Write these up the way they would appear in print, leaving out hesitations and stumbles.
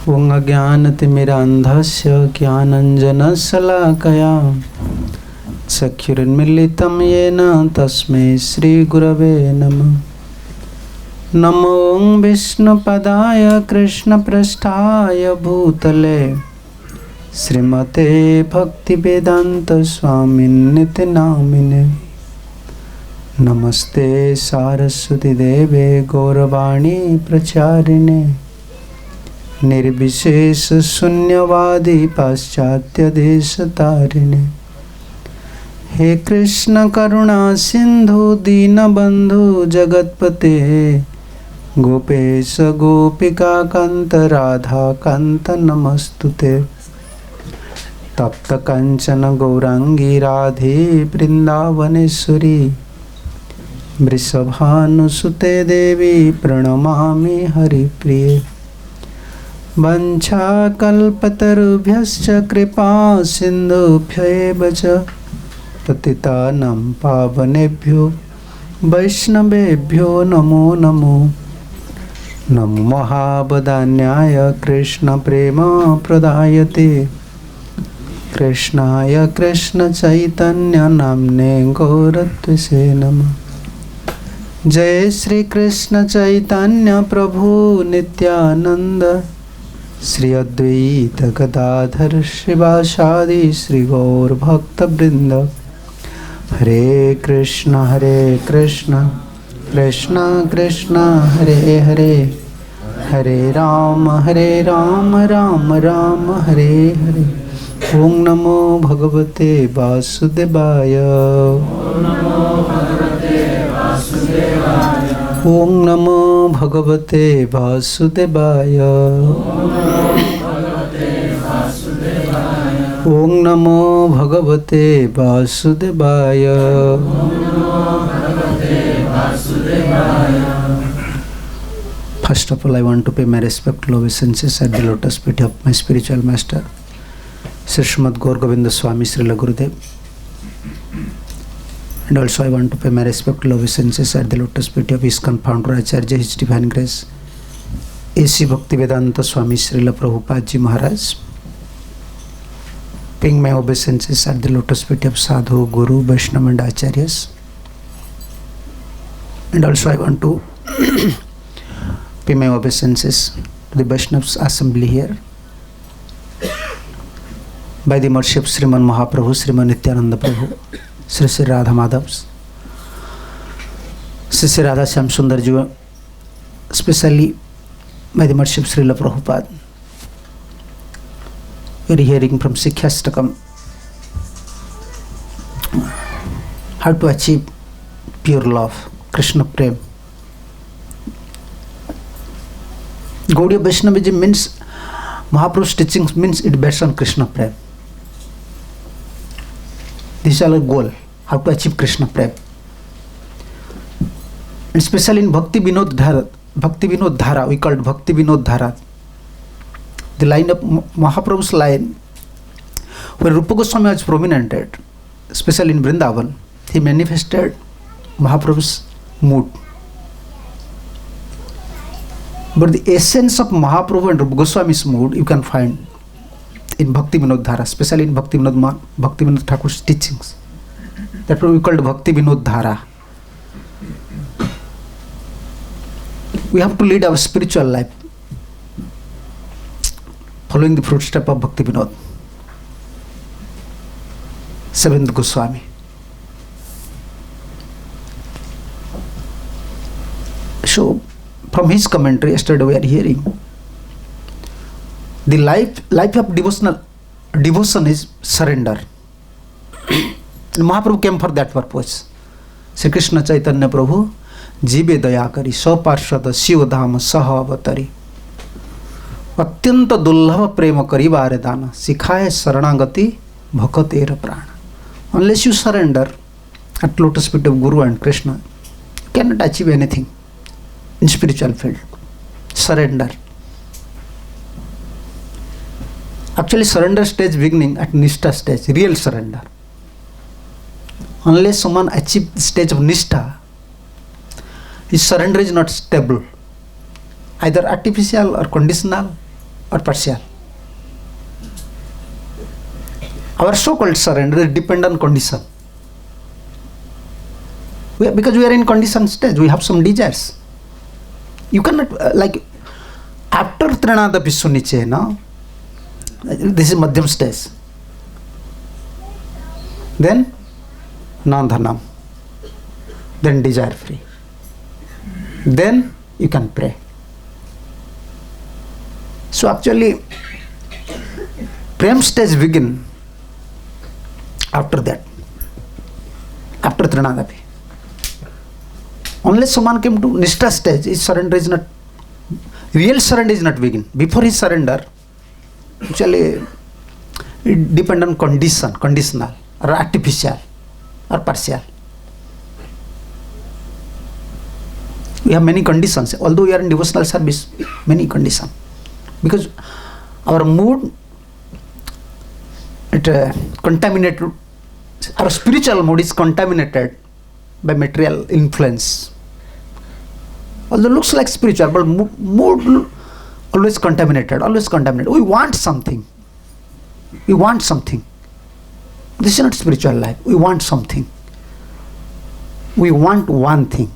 ओं अज्ञानतिमिरान्धस्य ज्ञानञ्जनशलाकया चक्षुरुन्मीलितं येन तस्मै श्रीगुरवे नमः। नमो विष्णुपदाय कृष्णपृष्ठाय भूतले श्रीमते भक्तिवेदान्तस्वामिन्निति नामिने। नमस्ते सारस्वती देवे गौरवाणी प्रचारिणे निर्विशेष शून्यवादी पाश्चात्य देशतारिणे। हे कृष्ण करुणा सिंधु दीनबंधु जगतपते गोपेश गोपिका कांत राधा कांत नमस्तुते। तप्त कंचन गौरांगी राधे वृंदावनेश्वरी वृषभानुसुते देवी प्रणमामि हरिप्रिये। वंशाकल्पतरुभ्यश्च कृपा सिन्धुभ्यैव च पतितानां पावनेभ्यो वैष्णवेभ्यो नमो नमो। नमो महावदान्याय कृष्णप्रेम प्रदायते कृष्णाय कृष्णचैतन्य नाम्ने गौरत्वसे नमः। जय श्री कृष्ण चैतन्य प्रभु नित्यानंद श्री अद्वैत गदाधर शिवासादि श्री गौर भक्त वृंद। हरे कृष्ण कृष्ण कृष्ण हरे हरे हरे राम राम राम हरे हरे। ओं नमो भगवते वासुदेवाय। ओं नमो भगवते वासुदेवाय। ओं नमो भगवते वासुदेवाय। First of all, I want to pay my respectful obeisances at the lotus feet of my spiritual master, Sri Srimad Gaur Govinda Swami Srila Gurudev. And also I want to pay my respectful obeisances at the lotus feet of ISKCON founder Acharya His Divine Grace A.C. Bhakti-Vedanta Swami Srila Prabhupada Ji Maharaj. Paying my obeisances at the lotus feet of Sadhu, Guru, Vaishnava and Acharyas. And also I want to pay my obeisances to the Vaishnavas assembly here by the mercy of Sriman Mahaprabhu, Sriman Nityananda Prabhu, Sri Sri Radha Madhavs, Sri Sri Radha Shyam Sundar Ji, especially by the mercy of Srila Prabhupada. We are hearing from ISKCON how to achieve pure love, Krishna Prem. Gaudiya Vaishnavism means Mahaprabhu's teachings means it based on Krishna Prem. This is our goal, how to achieve Krishna Prem. And especially in Bhakti Vinod Dhara, we called Bhakti Vinod Dhara. The line of Mahaprabhu's line, when Rupa Goswami was prominent, especially in Vrindavan, he manifested Mahaprabhu's mood. But the essence of Mahaprabhu and Rupa Goswami's mood you can find in Bhakti Vinod Dhara, especially in Bhakti Vinod Thakur's teachings. That we called Bhakti Vinod Dhara. We have to lead our spiritual life following the footsteps of Bhakti Vinod, Seventh Goswami. So, from his commentary, yesterday we are hearing the life of devotion is surrender. Mahaprabhu came for that purpose. Sri Krishna Chaitanya Prabhu जीवे दया करी स्वपार्षद शिवधाम सह अवतरी अत्यंत दुर्लभ प्रेम करी बारे दान सिखाए शरणागति भक्तेर प्राण. Unless you surrender at lotus feet of Guru and Krishna, you cannot achieve anything in spiritual field. Surrender. Actually, surrender stage beginning at Nishtha stage, real surrender. Unless someone achieves the stage of Nishtha, his surrender is not stable, either artificial or conditional or partial. Our so-called surrender is depend on condition. Because we are in condition stage, we have some desires. You cannot, after Trinadapi Suniche, no? This is Madhyam stage. Then, non-dhanam. Then desire free. Then, you can pray. So actually, Prem stage begin after that. After Trinadapi. Unless someone came to Nishtha stage, his surrender is not, real surrender is not begin. Before his surrender, actually, it depends on condition, conditional, or artificial, or partial. We have many conditions. Although we are in devotional service, many conditions. Because our mood, contaminated, our spiritual mood is contaminated by material influence. Although looks like spiritual, but mood always contaminated, always contaminated. We want something. We want something. This is not spiritual life. We want something. We want one thing.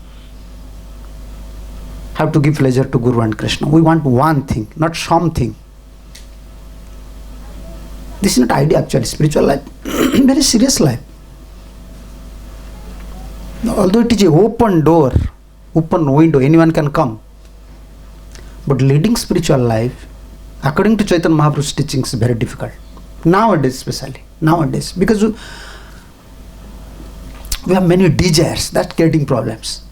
How to give pleasure to Guru and Krishna. We want one thing, not something. This is not idea actually. Spiritual life, very serious life. Although it is an open door, open window, anyone can come. But leading spiritual life, according to Chaitanya Mahaprabhu's teachings, is very difficult. Nowadays especially. Nowadays. Because we have many desires, that's getting problems.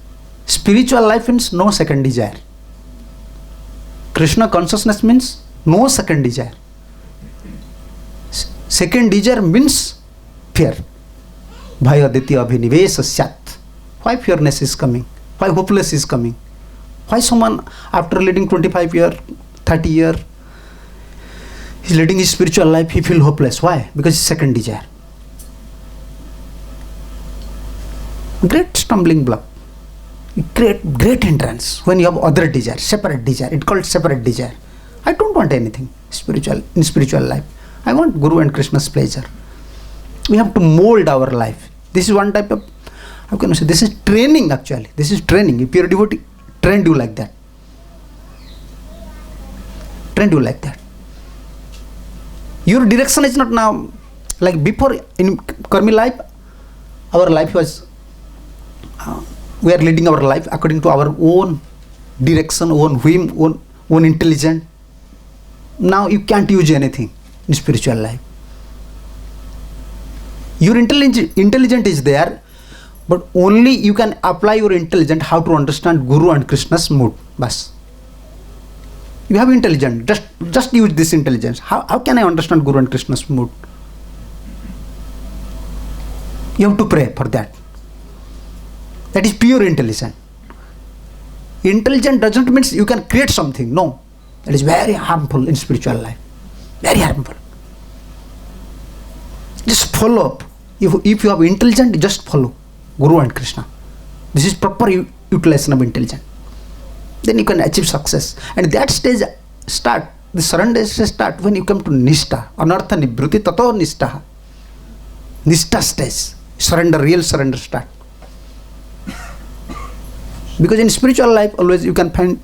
Spiritual life means no second desire. Krishna consciousness means no second desire. Second desire means fear. Bhaya ditya abhinivesa syat. Why fearness is coming? Why hopeless is coming? Why someone after leading 25 years, 30 years, he's leading his spiritual life, he feels hopeless. Why? Because it's second desire. Great stumbling block. Great hindrance when you have other desire, separate desire. It's called separate desire. I don't want anything in spiritual life. I want Guru and Krishna's pleasure. We have to mold our life. This is one type of, how can I say, this is training actually. This is training. If you're a devotee, trained you like that. Trained you like that. Your direction is not now, like before in Karmi life, our life was, we are leading our life according to our own direction, own whim, own intelligence. Now you can't use anything in spiritual life. Your intelligence is there, but only you can apply your intelligence how to understand Guru and Krishna's mood. Bas. You have intelligence, just use this intelligence. How can I understand Guru and Krishna's mood? You have to pray for that. That is pure intelligence. Intelligence doesn't mean you can create something. No. That is very harmful in spiritual life. Very harmful. Just follow up. If you have intelligence, just follow Guru and Krishna. This is proper utilization of intelligence. Then you can achieve success. And that stage start, the surrender stage start when you come to Nishtha. Anartha nibruti tato Nishtha. Nishtha stage. Surrender, real surrender start. Because in spiritual life, always you can find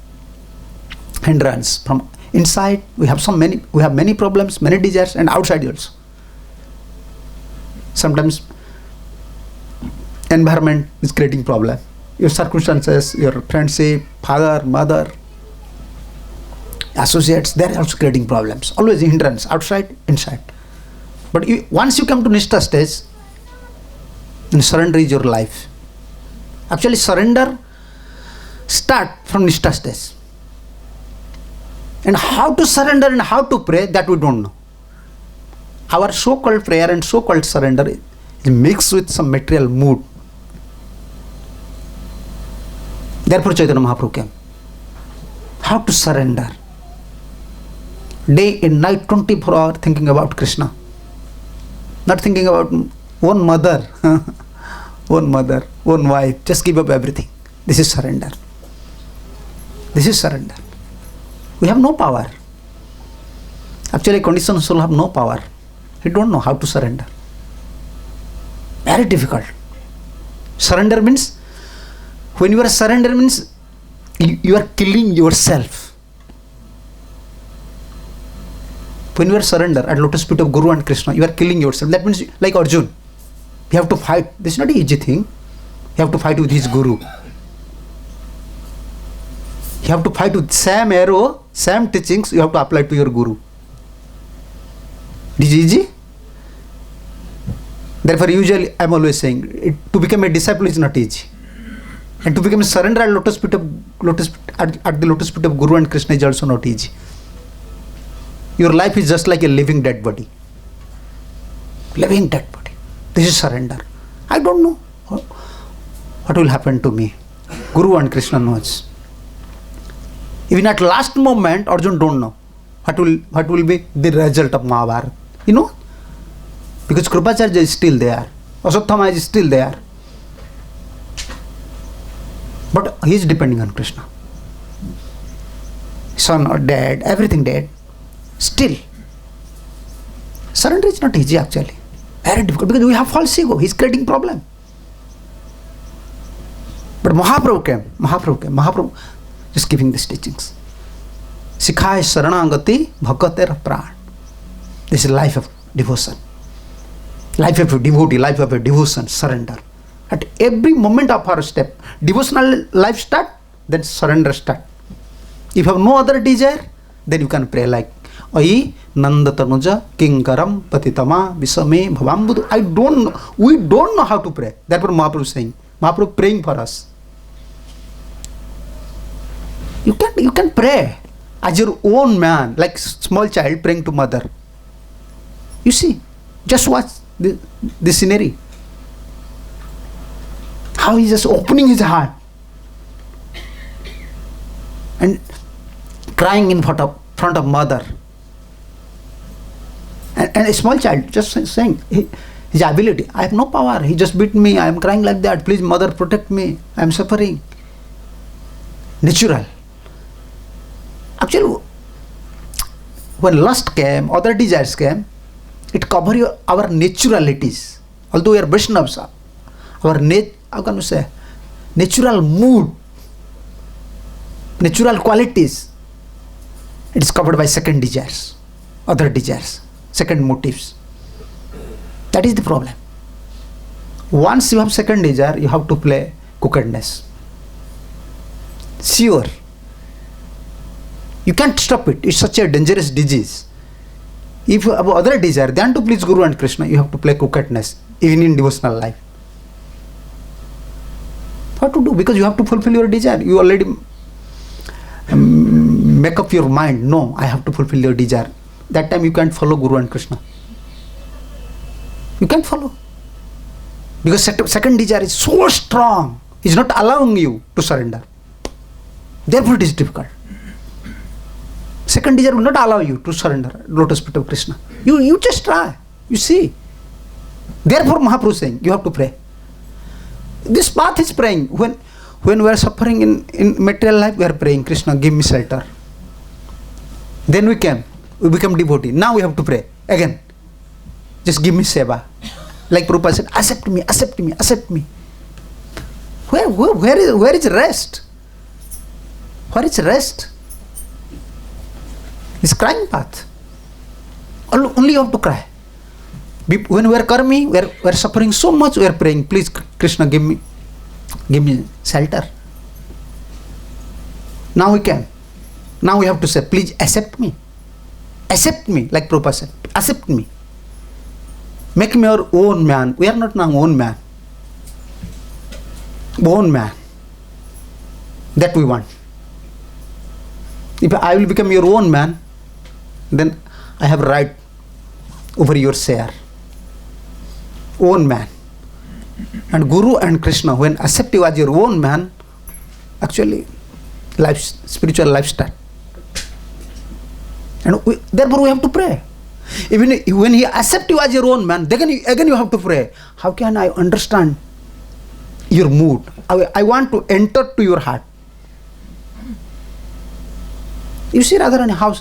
hindrance from inside. We have many problems, many desires, and outside also. Sometimes environment is creating problem. Your circumstances, your friendship, father, mother, associates, they are also creating problems. Always hindrance, outside, inside. But once you come to Nishtha stage, and surrender is your life. Actually, surrender start from Nishtha stage. And how to surrender and how to pray, that we don't know. Our so-called prayer and so-called surrender is mixed with some material mood. Therefore Chaitanya Mahaprabhu came. How to surrender? Day and night, 24 hours thinking about Krishna. Not thinking about one mother, one wife. Just give up everything. This is surrender. This is surrender. We have no power. Actually, conditioned soul have no power. He don't know how to surrender. Very difficult. Surrender means, when you are surrender means, you are killing yourself. When you are surrender at lotus feet of Guru and Krishna, you are killing yourself. That means, like Arjun, you have to fight. This is not an easy thing. You have to fight with his Guru. You have to fight with same arrow, same teachings, you have to apply to your Guru. This is easy. Therefore, usually I am always saying, to become a disciple is not easy. And to become a surrender at the lotus feet of Guru and Krishna is also not easy. Your life is just like a living dead body. Living dead body. This is surrender. I don't know what will happen to me. Guru and Krishna knows. Even at last moment, Arjun don't know what will be the result of Mahabharata. You know? Because Krupacharya is still there. Aswathama is still there. But he is depending on Krishna. Son or dead, everything dead. Still. Surrender is not easy actually. Very difficult because we have false ego. He is creating problem. But Mahaprabhu came. Mahaprabhu just giving these teachings. Sikhai Saranagati Bhagater Pran. This is life of devotion. Life of a devotee, life of a devotion, surrender. At every moment of our step, devotional life start, then surrender start. If you have no other desire, then you can pray like Ai Nandatanuja Kinkaram Patitama Visame Bhavambudu. We don't know how to pray. Therefore Mahaprabhu is saying, Mahaprabhu praying for us. You can pray as your own man, like small child praying to mother. You see, just watch the scenery. How he is just opening his heart and crying in front of mother. And a small child just saying his ability. I have no power. He just beat me. I am crying like that. Please, mother, protect me. I am suffering. Natural. Actually, when lust came, other desires came, it covers our naturalities. Although we are Vaishnavas, our how can we say, natural mood, natural qualities, it is covered by second desires, other desires, second motives. That is the problem. Once you have second desire, you have to play crookedness. Sure. You can't stop it. It's such a dangerous disease. If you have other desire, then to please Guru and Krishna, you have to play crookedness, even in devotional life. What to do? Because you have to fulfill your desire. You already make up your mind. No, I have to fulfill your desire. That time you can't follow Guru and Krishna. You can't follow. Because second desire is so strong. It's not allowing you to surrender. Therefore it is difficult. Second desire will not allow you to surrender lotus feet of Krishna. You just try. You see. Therefore Mahaprabhu is saying, you have to pray. This path is praying. When we are suffering in material life, we are praying, Krishna, give me shelter. Then we become devotee. Now we have to pray again. Just give me seva. Like Prabhupada said, accept me, accept me, accept me. Where is rest? Where is rest? It's crying path. Only you have to cry. When we are karmi, we are suffering so much, we are praying, please Krishna, give me shelter. Now we can. Now we have to say, please accept me. Accept me, like Prabhupada said. Accept me. Make me your own man. We are not now own man. Own man. That we want. If I will become your own man, then I have right over your share. Own man. And Guru and Krishna, when accept you as your own man, actually spiritual lifestyle. And therefore we have to pray. Even when he accept you as your own man, then again you have to pray. How can I understand your mood? I want to enter to your heart. You see Radharani, how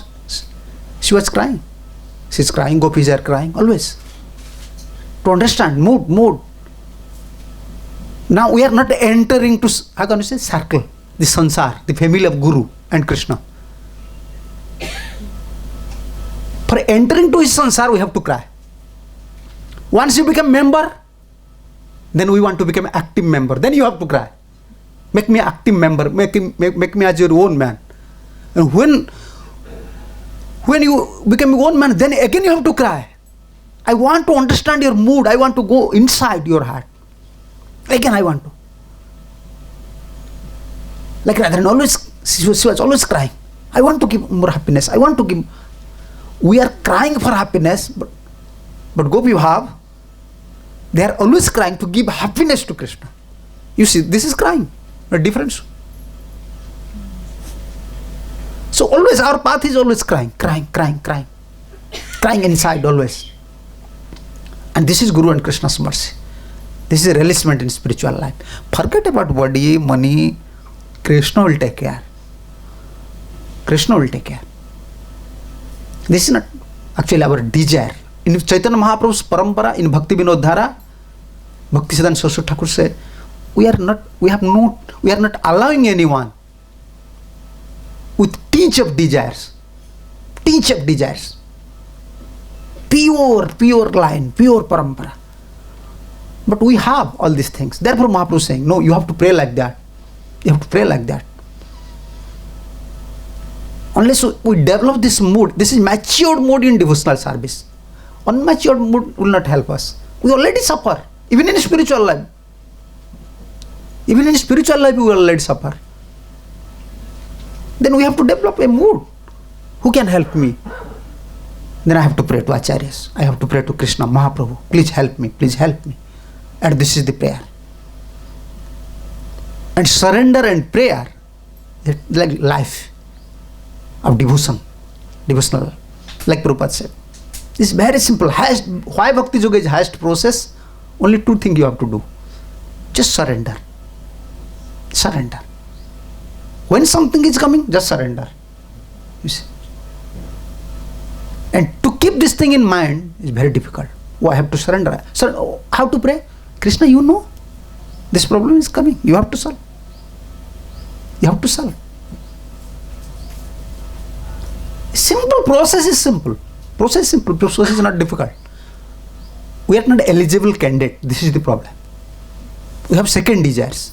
she was crying. She's crying, gopis are crying, always. To understand, mood. Now we are not entering to, how can you say, circle, the sansar, the family of Guru and Krishna. For entering to his sansar, we have to cry. Once you become member, then we want to become active member. Then you have to cry. Make me active member. Make me as your own man. And when you become your own man, then again you have to cry. I want to understand your mood. I want to go inside your heart. Again I want to. Like Radharani always, she was always crying. I want to give more happiness. I want to give. We are crying for happiness, but Gopi Bhav, they are always crying to give happiness to Krishna. You see, this is crying. A difference. So always our path is always crying inside always. And this is Guru and Krishna's mercy. This is a releasement in spiritual life. Forget about body, money. Krishna will take care. Krishna will take care. This is not actually our desire. In Chaitanya Mahaprabhu's parampara, in Bhakti Vinodhara, Bhakti Siddhanta Saraswati Thakur said, we are not allowing anyone with tinge of desires. Pure line, pure parampara. But we have all these things. Therefore Mahaprabhu is saying, no, you have to pray like that. You have to pray like that. Unless we develop this mood, this is matured mood in devotional service. Unmatured mood will not help us. We already suffer, even in spiritual life. Even in spiritual life, we will already suffer. Then we have to develop a mood. Who can help me? Then I have to pray to Acharyas. I have to pray to Krishna, Mahaprabhu. Please help me. Please help me. And this is the prayer. And surrender and prayer, like life of devotion, devotional. Like Prabhupada said. It's very simple. Why Bhakti Yoga is highest process? Only two things you have to do. Just surrender. Surrender. When something is coming, just surrender. You see. And to keep this thing in mind is very difficult. Oh, I have to surrender. So how to pray? Krishna, you know this problem is coming. You have to solve. You have to solve. Simple process is simple. Process is simple. Process is not difficult. We are not eligible candidate. This is the problem. We have second desires.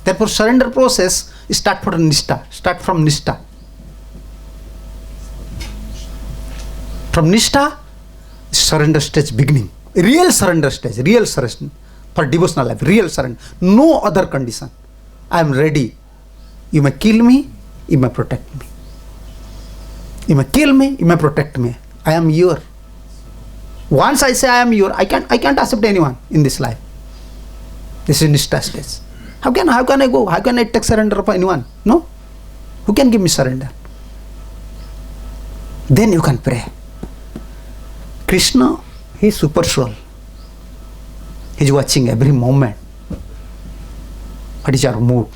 Therefore, surrender process start from Nishtha. Start from Nishtha. From Nishtha, surrender stage beginning. Real surrender stage. Real surrender. For devotional life. Real surrender. No other condition. I am ready. You may kill me. You may protect me. You may kill me. You may protect me. I am your. Once I say I am your, I can't accept anyone in this life. This is Nishtha stage. How can I go? How can I take surrender of anyone? No. Who can give me surrender? Then you can pray. Krishna, he is super soul. He is watching every moment. What is our mood?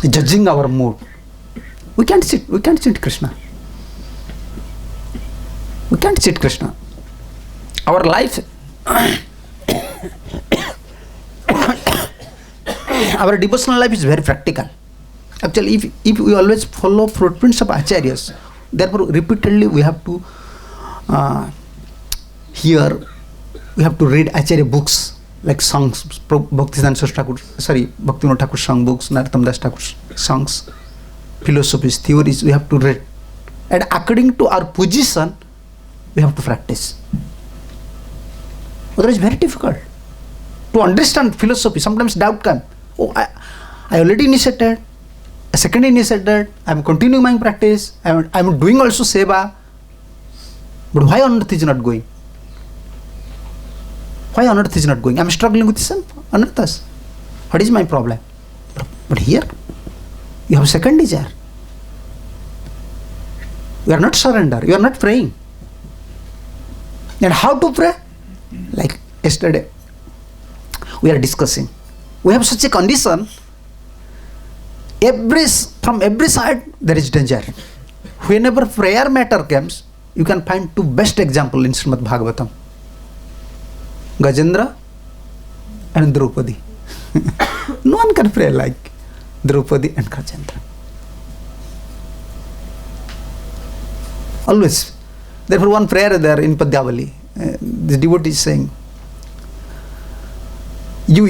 He is judging our mood. We can't sit Krishna. We can't sit Krishna. Our life, our devotional life is very practical. Actually, if we always follow footprints of Acharyas, therefore repeatedly we have to we have to read Acharya books like songs, Bhakti-Siddhanta Bhakti-Vinod Thakur song books, Narottam Das Thakur songs, philosophies, theories we have to read. And according to our position, we have to practice. Otherwise, it's very difficult to understand philosophy. Sometimes doubt comes. Oh, I already initiated, a second initiated, I am continuing my practice, I am doing also seva. But why on earth is not going? Why on earth is not going? I am struggling with this on earth. What is my problem? But here, you have second desire. You are not surrender. You are not praying. And how to pray? Like yesterday, we are discussing. We have such a condition. From every side, there is danger. Whenever prayer matter comes, you can find two best examples in Srimad Bhagavatam. Gajendra and Draupadi. No one can pray like Draupadi and Gajendra. Always. Therefore, one prayer there in Padyavali, the devotee is saying, you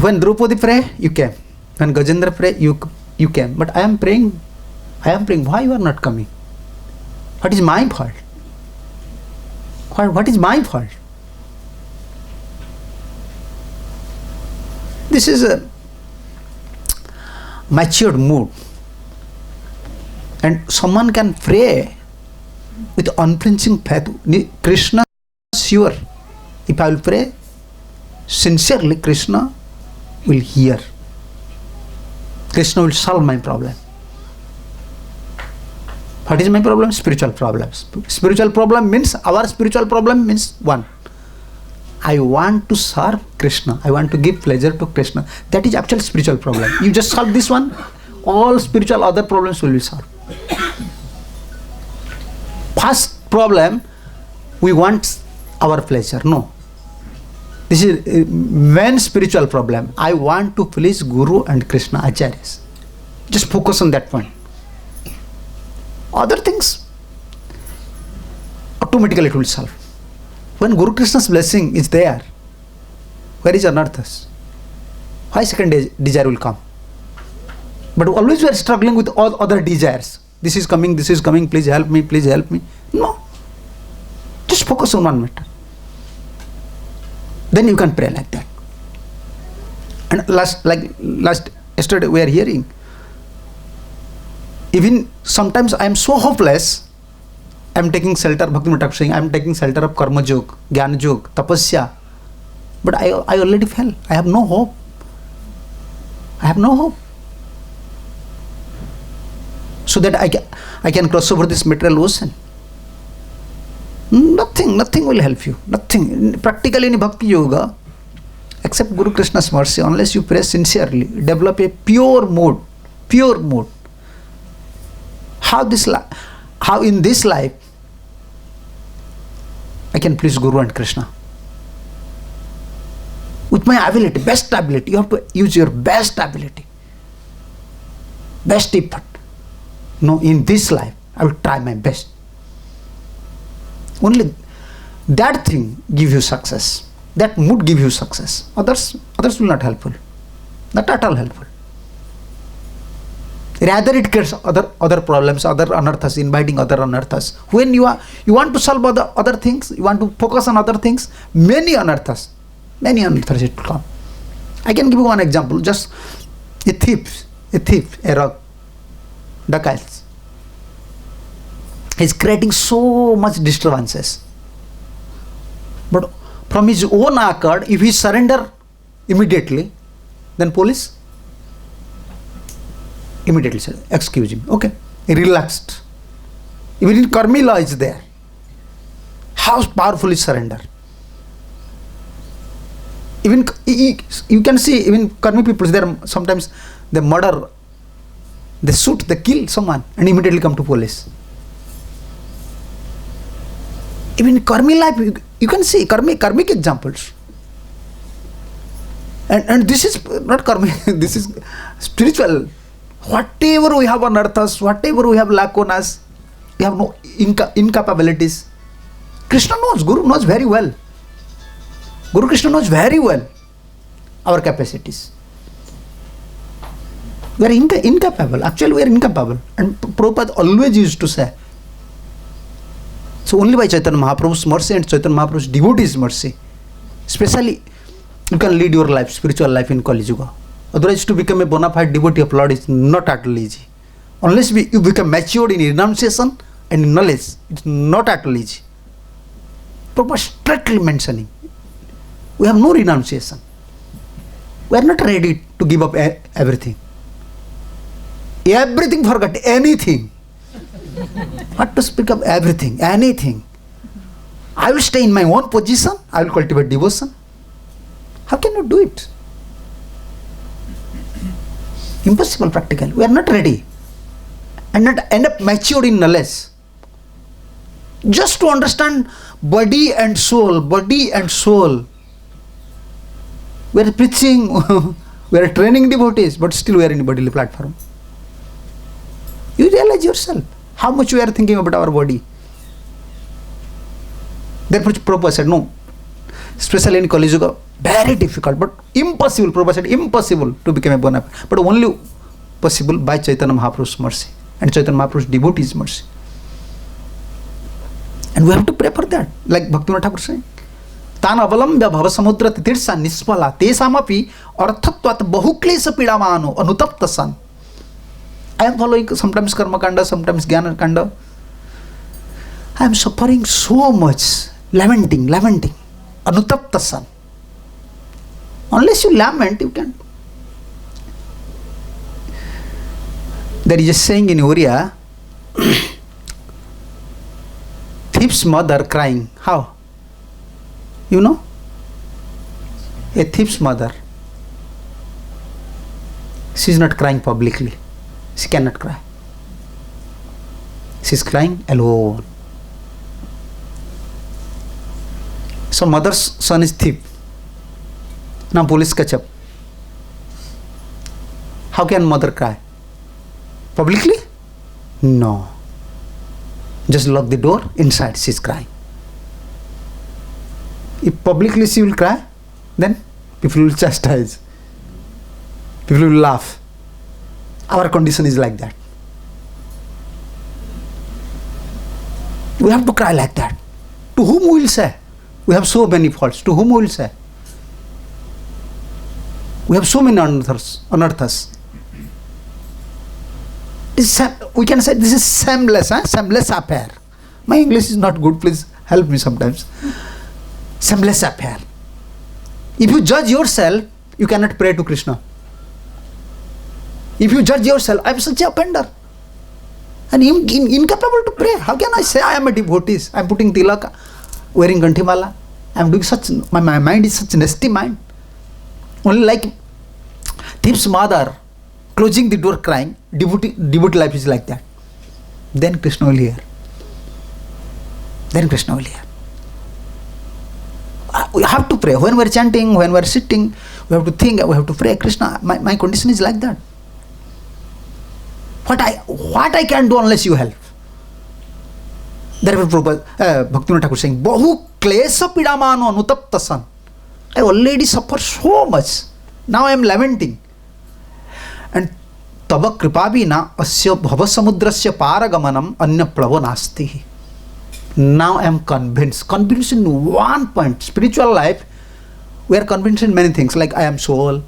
when Draupadi pray, you came. When Gajendra pray, you came. But I am praying, why you are not coming? What is my fault? What is my fault? This is a matured mood. And someone can pray with unflinching faith. Krishna is sure. If I will pray sincerely, Krishna will hear. Krishna will solve my problem. What is my problem? Spiritual problems. Spiritual problem means, our spiritual problem means one. I want to serve Krishna. I want to give pleasure to Krishna. That is actual spiritual problem. You just solve this one, all spiritual other problems will be solved. First problem, we want our pleasure. No. This is main spiritual problem. I want to please Guru and Krishna Acharyas. Just focus on that point. Other things, automatically it will solve. When Guru Krishna's blessing is there, where is anarthas? Why second desire will come? But always we are struggling with all other desires. This is coming, please help me, please help me. No. Just focus on one matter. Then you can pray like that. And last yesterday we are hearing, even sometimes I am so hopeless, I am taking shelter, Bhakti Thakur saying, I am taking shelter of Karma Jog, Jnana Jog, Tapasya. But I already fell. I have no hope. So that I can cross over this material ocean. Nothing will help you. Nothing. Practically in Bhakti Yoga, except Guru Krishna's mercy, unless you pray sincerely, develop a pure mood. How in this life I can please Guru and Krishna with my ability, best ability. You have to use your best ability, best effort. No, in this life I will try my best. Only that thing give you success. That mood give you success. Others will not helpful. Not at all helpful. Rather it creates other problems, other anarthas, inviting other anarthas. When you want to solve other things, you want to focus on other things, many anarthas it will come. I can give you one example. Just a thief, a rogue, dacoits. He's creating so much disturbances. But from his own accord, if he surrender immediately, then police immediately said, excuse him. Okay. He relaxed. Even in Karmi law is there. How powerful is surrender? Even you can see, even Karmi people, sometimes they murder, they shoot, they kill someone and immediately come to police. Even in Karmi life, you can see karmic examples. And this is not Karmi, this is spiritual. Whatever we have anarthas, whatever we have lack on us, we have no incapabilities. Krishna knows, Guru knows very well. Guru Krishna knows very well our capacities. We are incapable. Actually, we are incapable. And Prabhupada always used to say. So only by Chaitanya Mahaprabhu's mercy and Chaitanya Mahaprabhu's devotee's mercy, especially you can lead your life, spiritual life in Kali Yuga. Otherwise, to become a bona fide devotee of Lord is not at all easy. Unless you become matured in renunciation and in knowledge, it's not at all easy. Prabhupada strictly mentioning, we have no renunciation. We are not ready to give up everything. Everything forgot, anything. What to speak of everything, anything. I will stay in my own position, I will cultivate devotion. How can you do it? Impossible practically. We are not ready. And not end up matured in knowledge. Just to understand body and soul, body and soul. We are preaching, we are training devotees, but still we are in bodily platform. You realize yourself how much we are thinking about our body. Therefore Prabhupada said, no, especially in Kali Yuga, very difficult, but impossible. Prabhupada said, impossible to become a bona fide, but only possible by Chaitanya Mahaprabhu's mercy and Chaitanya Mahaprabhu's devotees' mercy. And we have to pray for that, like Bhaktivinoda Thakur saying, Tan avalambya bhava samudra titirsa nispala tesamapi arthatvat bahuklesa pidamano anutapta san. I am following sometimes karma kanda, sometimes jnana kanda. I am suffering so much, lamenting, anutapta san. Unless you lament, you can't. There is a saying in Oriya, thief's mother crying. How? You know? A thief's mother. She is not crying publicly. She cannot cry. She is crying alone. So mother's son is thief. Now police catch up. How can mother cry? Publicly? No. Just lock the door, inside she is crying. If publicly she will cry, then people will chastise. People will laugh. Our condition is like that. We have to cry like that. To whom we will say? We have so many faults. To whom we will say? We have so many unearthers. We can say this is shameless affair. My English is not good, please help me sometimes. Shameless affair. If you judge yourself, you cannot pray to Krishna. If you judge yourself, I am such a offender and incapable to pray. How can I say I am a devotee? I am putting tilaka, wearing ganthimala. I am doing such, my mind is such a nasty mind. Only like thief's mother, closing the door crying, devotee life is like that. Then Krishna will hear. We have to pray. When we are chanting, when we are sitting, we have to think, we have to pray. Krishna, my condition is like that. What I can do unless you help? Therefore Bhaktivinoda Thakur saying, Bahu klesa pidamano anutapta san. I already suffer so much. Now I am lamenting. And tava kripabina asya bhavasamudrasya paragamanam anya plavo nasti. Now I am convinced in one point. Spiritual life, we are convinced in many things, like I am soul,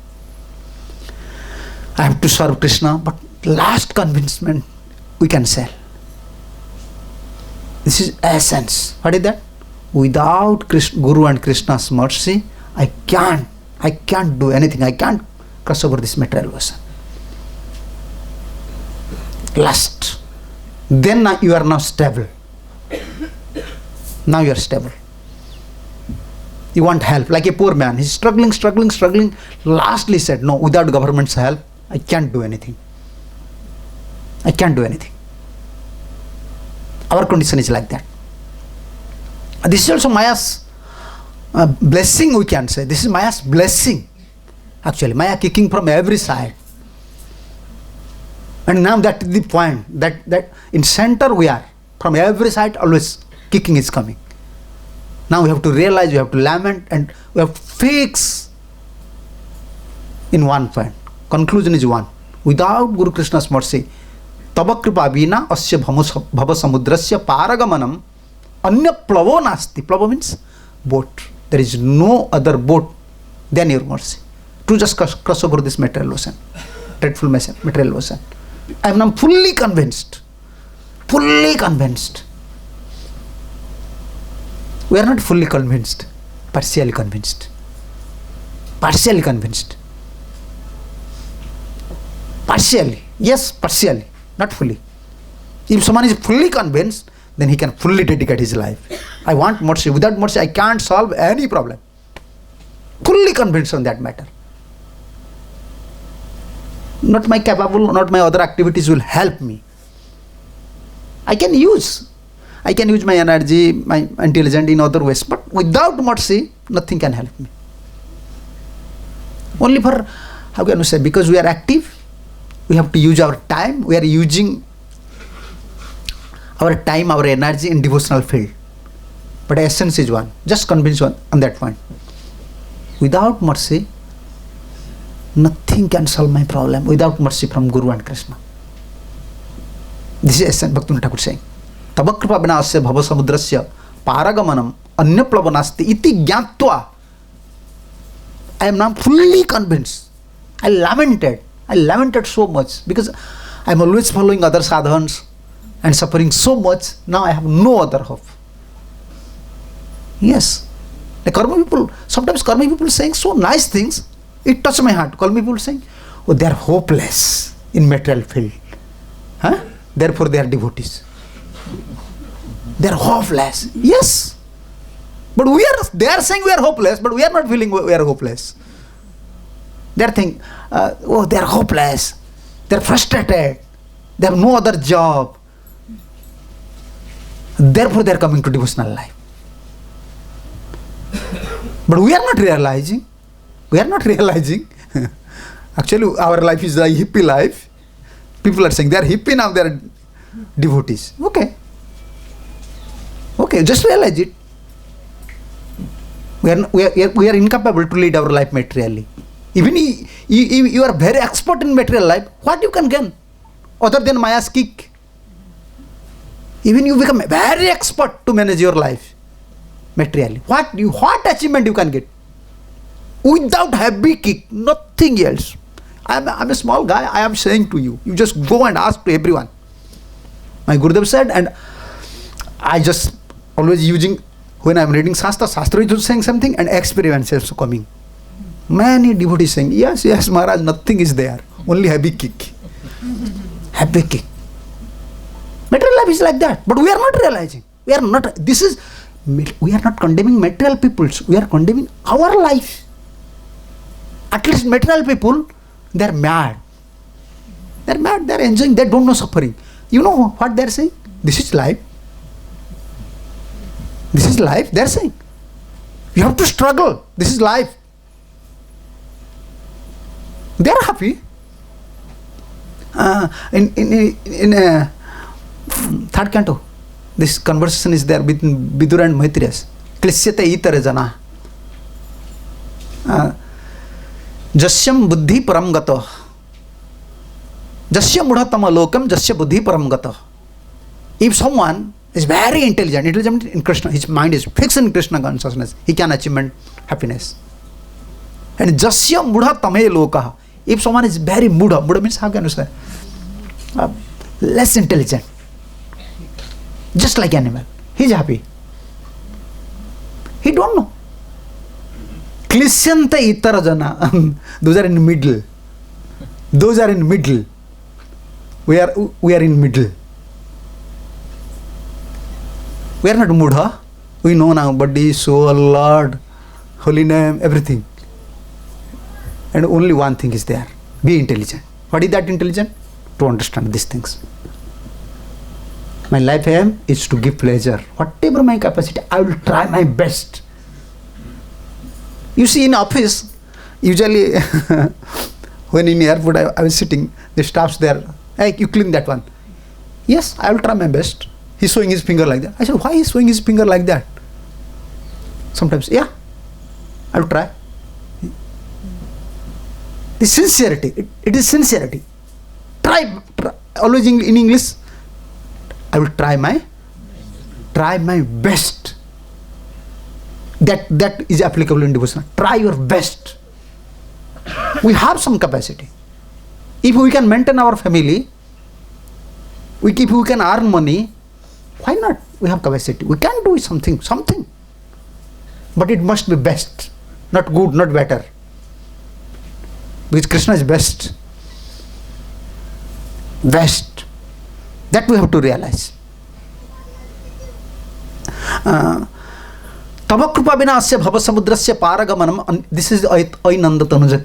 I have to serve Krishna, but last convincement we can sell. This is essence. What is that? Without Guru and Krishna's mercy, I can't do anything. I can't cross over this material ocean. Last. Then you are now stable. Now you are stable. You want help, like a poor man. He's struggling. Lastly said, no, without government's help, I can't do anything. Our condition is like that. This is also Maya's blessing, we can say. This is Maya's blessing. Actually, Maya kicking from every side. And now that is the point, that in center we are. From every side, always kicking is coming. Now we have to realize, we have to lament, and we have to fix in one point. Conclusion is one. Without Guru Krishna's mercy, tava kripa vina asya bhava samudrasya paragamanam anya plavo nasti. Plavo means boat. There is no other boat than your mercy to just cross over this material ocean, dreadful material ocean. I am now fully convinced. We are not fully convinced, partially convinced. Partially, yes, partially, not fully. If someone is fully convinced, then he can fully dedicate his life. I want mercy. Without mercy, I can't solve any problem. Fully convinced on that matter. Not my other activities will help me. I can use I can use my energy, my intelligence in other ways, but without mercy, nothing can help me. Only for, how can we say, because we are active, we have to use our time, we are using our time, our energy in devotional field. But essence is one. Just convince one on that point. Without mercy, nothing can solve my problem without mercy from Guru and Krishna. This is essence Bhaktivinoda Thakur saying. Tava kripa vinasya bhava samudrasya paragamanam anyaplavanasti iti jnatva. I am now fully convinced. I lamented so much because I am always following other sadhans and suffering so much. Now I have no other hope. Yes. The karma people, sometimes karma people saying so nice things, it touches my heart. Karma people saying, oh, they are hopeless in material field. Huh? Therefore they are devotees. They are hopeless. Yes. But they are saying we are hopeless, but we are not feeling we are hopeless. They are thinking, oh, they are hopeless. They are frustrated. They have no other job. Therefore they are coming to devotional life. But we are not realizing. Actually, our life is a hippie life. People are saying they are hippie now, they are devotees. Okay, just realize it. We are incapable to lead our life materially. Even you are very expert in material life, what you can gain other than Maya's kick? Even you become very expert to manage your life materially. What achievement you can get? Without heavy kick, nothing else. I'm a small guy, I am saying to you. You just go and ask to everyone. My Gurudev said, and I just always using, when I am reading Shastra is saying something and experience is coming. Many devotees saying, yes, Maharaj, nothing is there. Only heavy kick. Heavy kick. Material life is like that. But we are not realizing. We are not condemning material peoples. We are condemning our life. At least material people, they are mad. They are mad. They are enjoying. They don't know suffering. You know what they are saying? This is life. This is life. They are saying. You have to struggle. This is life. They are happy. In third canto, this conversation is there between Vidura and Maitreya. Klisyate itare jana. Jasyam buddhi param gato. Jasya mudhatama lokam jasya buddhi param gato. If someone is very intelligent in Krishna, his mind is fixed in Krishna consciousness, he can achieve happiness. And jasya mudhatame loka. If someone is very mudha means, how can you say? Less intelligent. Just like animal. He is happy. He don't know. Klisyanta itara jana. Those are in middle. We are in middle. We are not mudha. We know now body, soul, Lord, holy name, everything. And only one thing is there. Be intelligent. What is that intelligent? To understand these things. My life aim is to give pleasure. Whatever my capacity, I will try my best. You see, in office, usually when in airport I was sitting, the staffs there, hey, you clean that one. Yes, I will try my best. He's showing his finger like that. I said, why is showing his finger like that? Sometimes, yeah, I will try. The sincerity, it is sincerity. Try. Always in English, I will try my best. That is applicable in devotion. Try your best. We have some capacity. If we can maintain our family, if we can earn money, why not? We have capacity. We can do something. But it must be best. Not good, not better. Because Krishna is best. Best. That we have to realize. Tava krupa vinasya bhava samudrasya paragamanam. This is Ainanda Tanuja.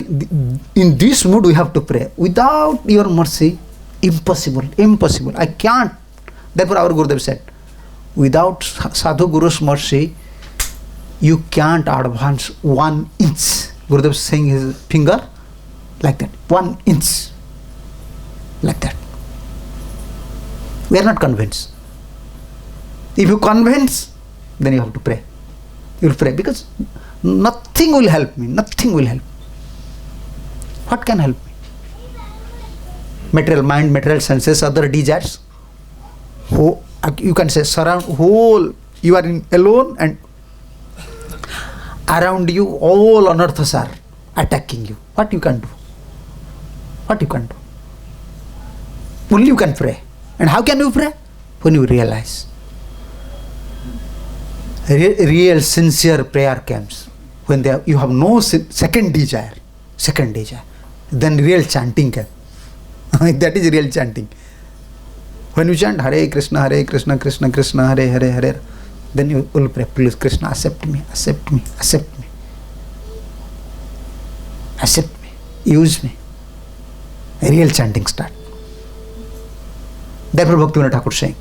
In this mood we have to pray. Without your mercy, impossible. I can't. Therefore our Gurudev said, Without Sadhu Guru's mercy, you can't advance 1 inch. Gurudev is saying his finger like that, 1 inch, like that. We are not convinced. If you convince, then you have to pray. You will pray because nothing will help me. Nothing will help. What can help me? Material mind, material senses, other desires. You can say surround whole. You are alone and around you all unearths are attacking you. What you can do? What you can do? Only you can pray. And how can you pray? When you realize. Real sincere prayer comes when you have no second desire. Then real chanting comes. That is real chanting. When you chant Hare Krishna, Krishna Krishna, Hare Hare, Hare, then you will pray, please Krishna, accept me, accept me, accept me, accept me, use me. A real chanting start. Therefore Bhaktivinoda Thakur saying,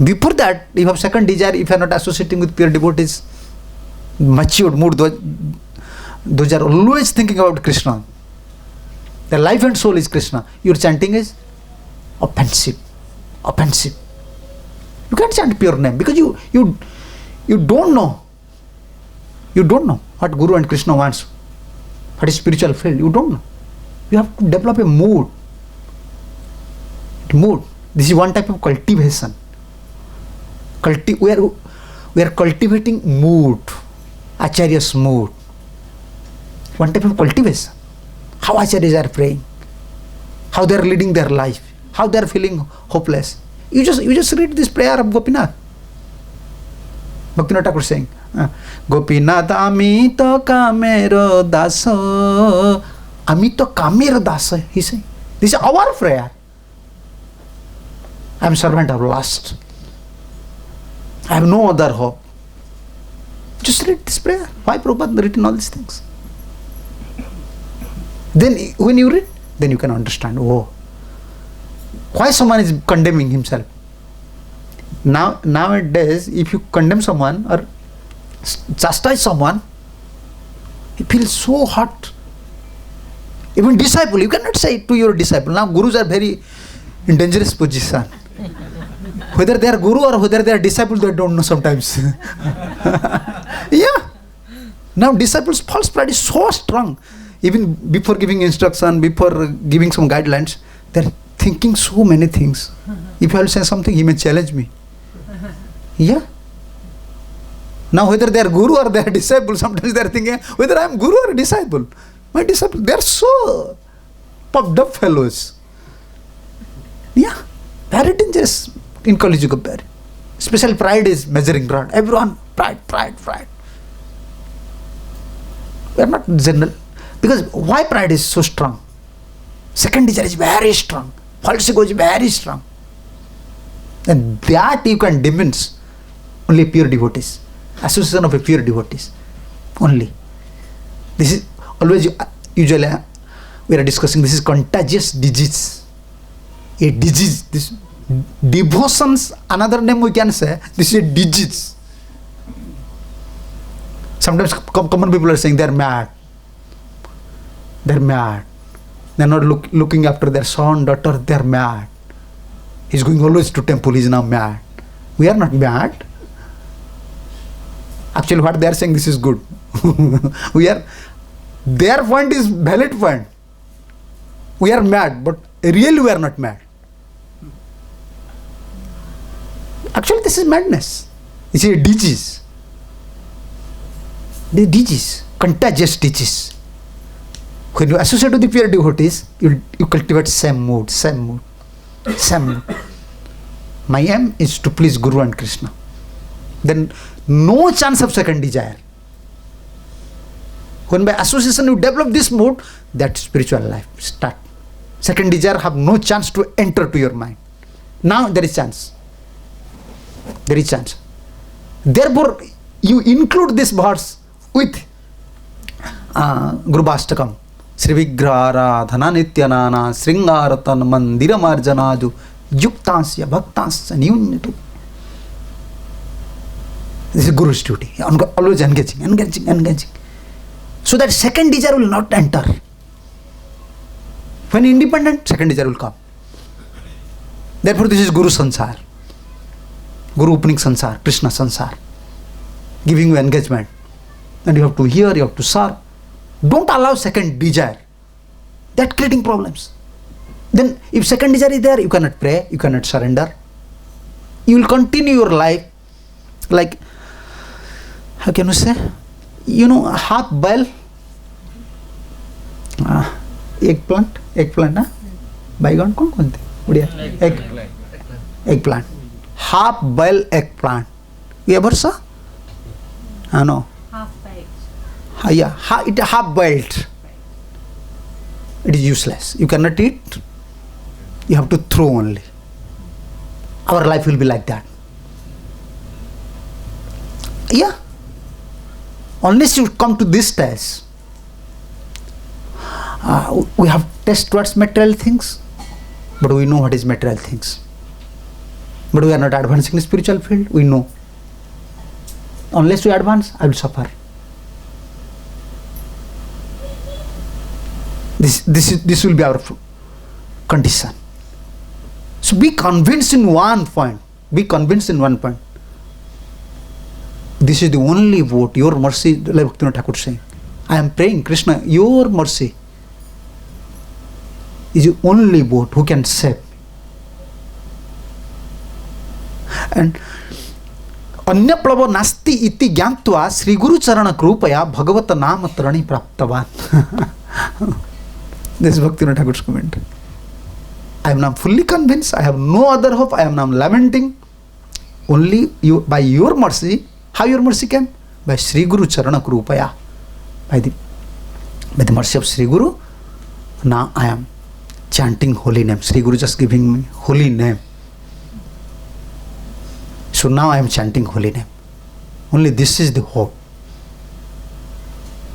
before that, if you have second desire, if you are not associating with pure devotees, matured mood, those are always thinking about Krishna. Their life and soul is Krishna. Your chanting is offensive. Offensive. You can't chant pure name because you don't know. You don't know what Guru and Krishna wants. What is spiritual field? You don't know. You have to develop a mood. Mood. This is one type of cultivation. We are cultivating mood. Acharya's mood. One type of cultivation. How acharyas are praying. How they are leading their life. How they are feeling hopeless. You just read this prayer of Gopinath. Bhaktivinoda Thakur saying, Gopinath amito kamero dasa. Amito kamero dasa. He saying, this is our prayer. I am servant of lust. I have no other hope. Just read this prayer. Why Prabhupada written all these things? Then when you read, then you can understand, oh, why someone is condemning himself. Nowadays, if you condemn someone or chastise someone, he feels so hot. Even disciple, you cannot say it to your disciple. Now gurus are very in dangerous position. Whether they are guru or whether they are disciples, they don't know sometimes. Yeah. Now disciples' false pride is so strong. Even before giving instruction, before giving some guidelines, they are thinking so many things. If I will say something, he may challenge me. Yeah. Now whether they are guru or they are disciple, sometimes they are thinking whether I am guru or a disciple. My disciple, they are so puffed up fellows. Yeah. Very dangerous in Kali Yuga. Special pride is measuring rod. Everyone, pride. We are not general. Because why pride is so strong? Second desire is very strong. False ego is very strong. And that you can diminish only pure devotees. Association of a pure devotees. Only. This is always, usually we are discussing, this is contagious disease. A disease. This devotions, another name we can say, this is a disease. Sometimes common people are saying they are mad. They are mad. They are not looking after their son, daughter, they are mad. He is going always to temple, he is now mad. We are not mad. Actually what they are saying, this is good. Their point is valid point. We are mad, but really we are not mad. Actually this is madness. This is a disease. The disease, contagious disease. When you associate with the pure devotees, you cultivate same mood. My aim is to please Guru and Krishna. Then no chance of second desire. When by association you develop this mood, that spiritual life start. Second desire have no chance to enter to your mind. Now there is chance. There is chance. Therefore, you include this verse with Gurubhashtakam. Sri Vigraradhana Nityanana Sringaratan Mandira Marjanaju Yuktansya Bhaktansya Niyunyatu. This is Guru's duty. Always engaging. So that second desire will not enter. When independent, second desire will come. Therefore, this is Guru Sansar. Guru opening Sansar, Krishna Sansar. Giving you engagement. And you have to hear, you have to serve. Don't allow second desire. That creating problems. Then if second desire is there, you cannot pray, you cannot surrender. You will continue your life like, how can you say? Half boil. Eggplant, na? Bygone कौन थे? बढ़िया. Eggplant. Half boiled eggplant. You ever saw? No. Half baked. Yeah, it half boiled. It is useless. You cannot eat. You have to throw only. Our life will be like that. Yeah. Unless you come to this stage, we have taste towards material things, but we know what is material things. But we are not advancing in spiritual field. We know. Unless we advance, I will suffer. This will be our condition. So be convinced in one point. Be convinced in one point. This is the only vote. Your mercy, like Bhaktivinoda Thakur saying. I am praying, Krishna, your mercy is the only vote who can save me. And अन्यप्लवो नास्ति इति ज्ञात्वा श्री गुरु चरण कृपया भगवत नाम तरणी प्राप्तवान. This is Bhaktivinoda Thakur's comment. I am now fully convinced. I have no other hope. I am now lamenting. Only you, by your mercy. How your mercy came? By Sri Guru Charana Krupaya. By the mercy of Sri Guru, now I am chanting holy name. Sri Guru just giving me holy name. So now I am chanting holy name. Only this is the hope.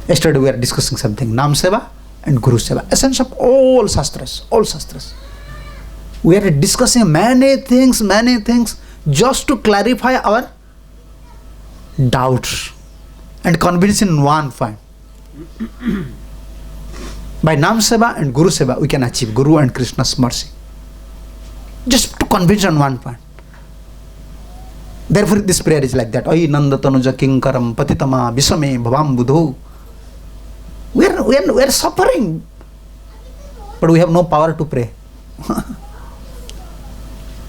Yesterday we are discussing something. Nam Seva and Guru Seva. Essence of all Shastras. All Shastras. We are discussing many things just to clarify our doubts and convince in one point. By Nam Seva and Guru Seva, we can achieve Guru and Krishna's mercy. Just to convince on one point. Therefore, this prayer is like that. Ai Nanda Tanuja Kinkaram Patitama Visame Bhavam Budho. We are suffering, but we have no power to pray.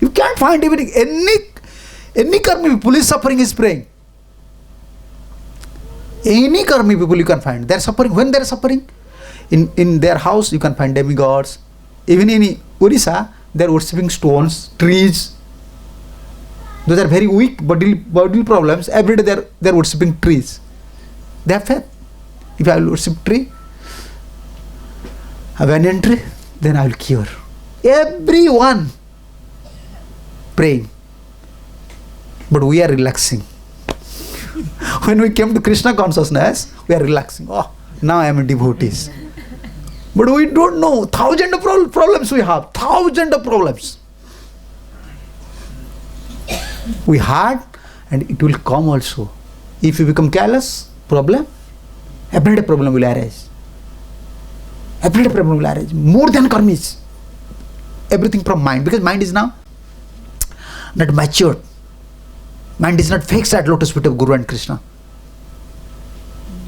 You can't find even any karmi people is suffering is praying. Any karmi people you can find. They are suffering. When they are suffering, in their house you can find demigods. Even in Orissa, they are worshipping stones, trees. Those are very weak bodily problems. Every day they are worshipping trees. They have faith. If I will worship tree, a banyan tree, then I will cure. Everyone praying. But we are relaxing. When we came to Krishna consciousness, we are relaxing. Oh, now I am a devotee. But we don't know. Thousands of problems we have. Thousands of problems. We had, and it will come also. If you become careless, problem, everyday problem will arise. Everyday problem will arise. More than karmis. Everything from mind. Because mind is now not matured. Mind is not fixed at lotus feet of Guru and Krishna.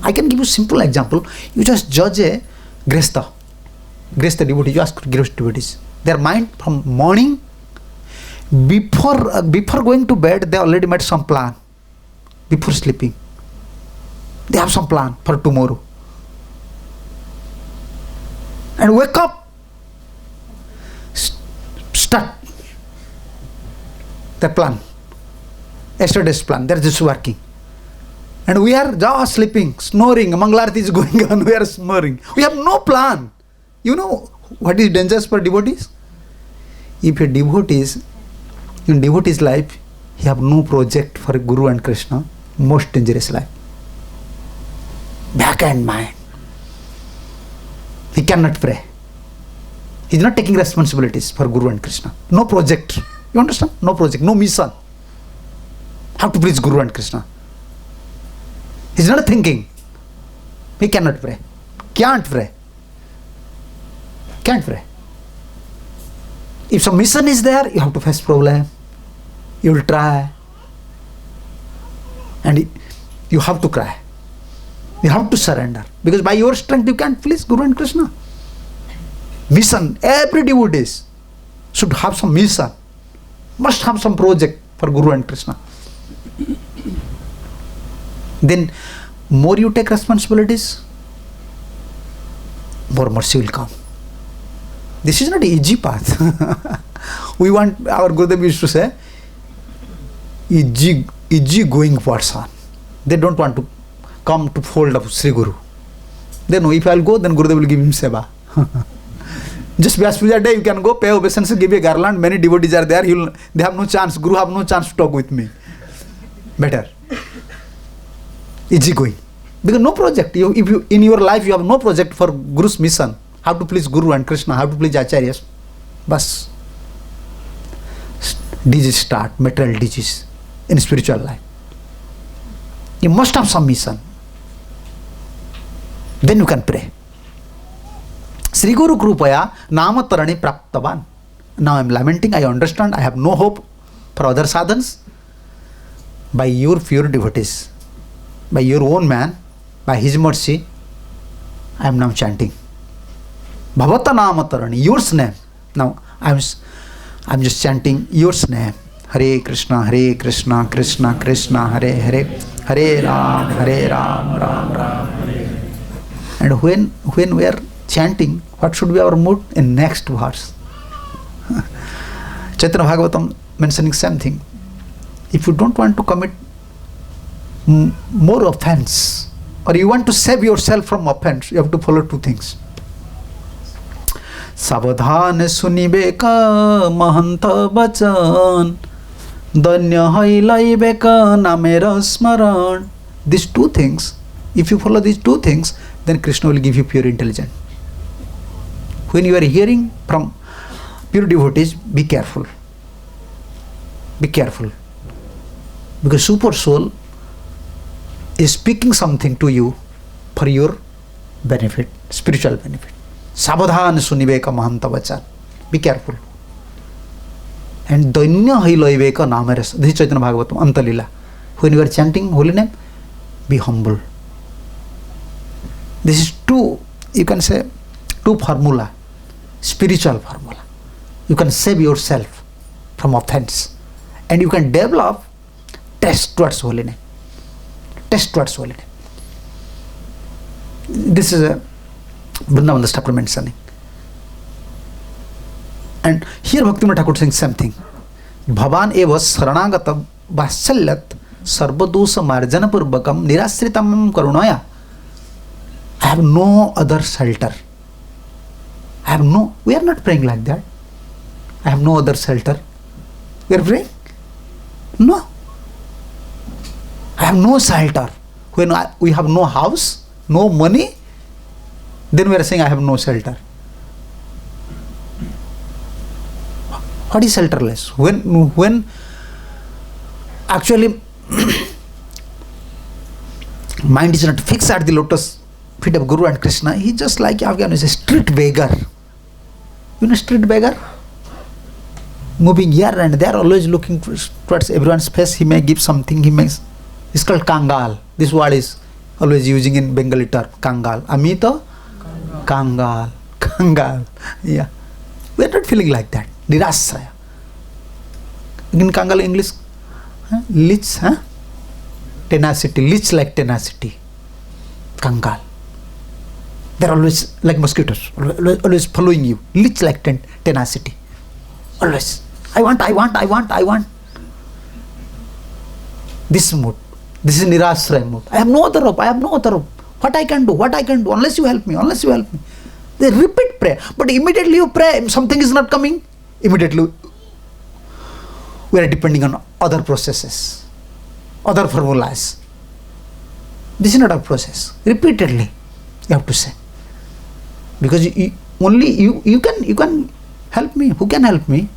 I can give you a simple example. You just judge a Gresta devotee. You ask Gresta devotees. Their mind from morning, before going to bed, they already made some plan. Before sleeping, they have some plan for tomorrow. And wake up, start the plan. Yesterday's plan, they're just working. And we are just sleeping, snoring. Mangalarti is going on, we are snoring. We have no plan. You know what is dangerous for devotees? If a devotees, in devotee's life, he have no project for Guru and Krishna, most dangerous life. Back and mind. He cannot pray. He is not taking responsibilities for Guru and Krishna. No project. You understand? No project, no mission. How to please Guru and Krishna. He's not thinking. He cannot pray. Can't pray. Can't pray. If some mission is there, you have to face problem. You will try. And you have to cry. You have to surrender. Because by your strength you can't please Guru and Krishna. Mission. Every devotee should have some mission. Must have some project for Guru and Krishna. Then more you take responsibilities, more mercy will come. This is not an easy path. We want, our Gurudev used to say, easy going person. They don't want to come to fold of Sri Guru. They know if I'll go, then Gurudev will give him seva. Just Vyas Puja day, you can go, pay obeisance, give a garland, many devotees are there, they have no chance, Guru have no chance to talk with me. Better. Easy going. Because no project. If you in your life you have no project for Guru's mission, how to please Guru and Krishna, how to please Acharyas, bas. Disease start, material disease in spiritual life. You must have some mission. Then you can pray. Sri Guru Krupaya Namatarani Praptavan. Now I am lamenting, I understand, I have no hope for other sadhans. By your pure devotees, by your own man, by his mercy, I am now chanting. Bhavata Namatarani, yours name. Now I am just chanting yours name. Hare Krishna, Krishna Krishna, Hare Hare, Hare Ram, Ram Ram, Hare. And when we are chanting, what should be our mood? In next verse. Chaitanya Bhagavatam mentioning same thing. If you don't want to commit more offense, or you want to save yourself from offense, you have to follow two things. Savadhan sunibe ka mahanta bachan, danya hai laibe ka namera smaran. These two things, if you follow these two things, then Krishna will give you pure intelligence. When you are hearing from pure devotees, be careful. Be careful. Because super soul is speaking something to you for your benefit, spiritual benefit. Sabadhan sunibeka mahanta vachan. Be careful. And danya hai loiveka nameras. This is Chaitanya Bhagavatam, Antalila. When you are chanting holy name, be humble. This is two, you can say, two formula, spiritual formula. You can save yourself from offense. And you can develop taste towards holy name. Taste towards holy name. This is a Vrindavan the chapter mentioning. And here Bhaktivinoda Thakur saying same thing. Bhavan eva saranagata vasalyat sarvadosa marjana purvakam nirasritam karunaya. I have no other shelter. We are not praying like that. I have no other shelter. We are praying? No. I have no shelter. When we have no house, no money, then we are saying I have no shelter. What is shelterless? When actually mind is not fixed at the lotus feet of Guru and Krishna, he just like Afghan is a street beggar. You know street beggar? Moving here and there, always looking towards everyone's face. He may give something, it's called Kangal. This word is always using in Bengali term, Kangal. Amito? Kangal. Yeah. We are not feeling like that. Nirasraya. In Kangal English, lich, tenacity, lich like tenacity. Kangal. They are always like mosquitoes, always following you. Lich like tenacity. Always. I want. This mood. This is Nirasraya mood. I have no other hope. What I can do, unless you help me. They repeat prayer. But immediately you pray, something is not coming. Immediately we are depending on other processes, other formulas. This is not a process. Repeatedly you have to say. Because you can help me. Who can help me?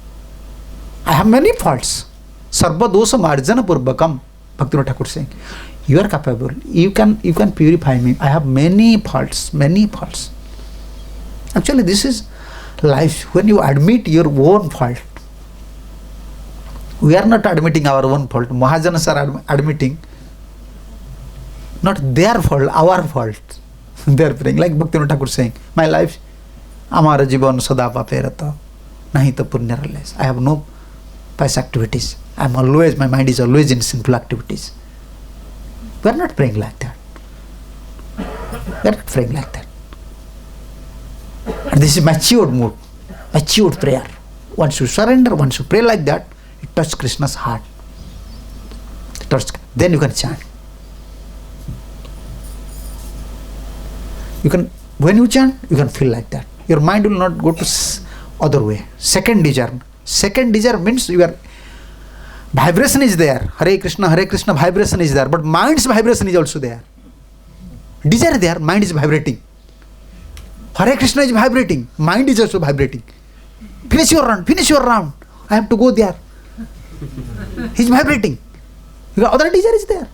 I have many faults. Sarva dosa marjana purvakam. Bhaktivinoda Thakur saying, You are capable. You can purify me. I have many faults, many faults. Actually, this is life. When you admit your own fault, we are not admitting our own fault. Mahajanas are admitting not their fault, our fault. They are praying. Like Bhaktivinoda Thakur saying, my life, amara jivan sada pape rata, nahi to punya rales. I have no pious activities. My mind is always in sinful activities. We are not praying like that. We are not praying like that. And this is matured mood, matured prayer. Once you surrender, once you pray like that, it touches Krishna's heart. Then you can chant. When you chant, you can feel like that. Your mind will not go to other way. Second desire means your vibration is there. Hare Krishna, vibration is there. But mind's vibration is also there. Desire there, mind is vibrating. Hare Krishna is vibrating, mind is also vibrating. Finish your round. I have to go there. He's vibrating. Your other desire is there.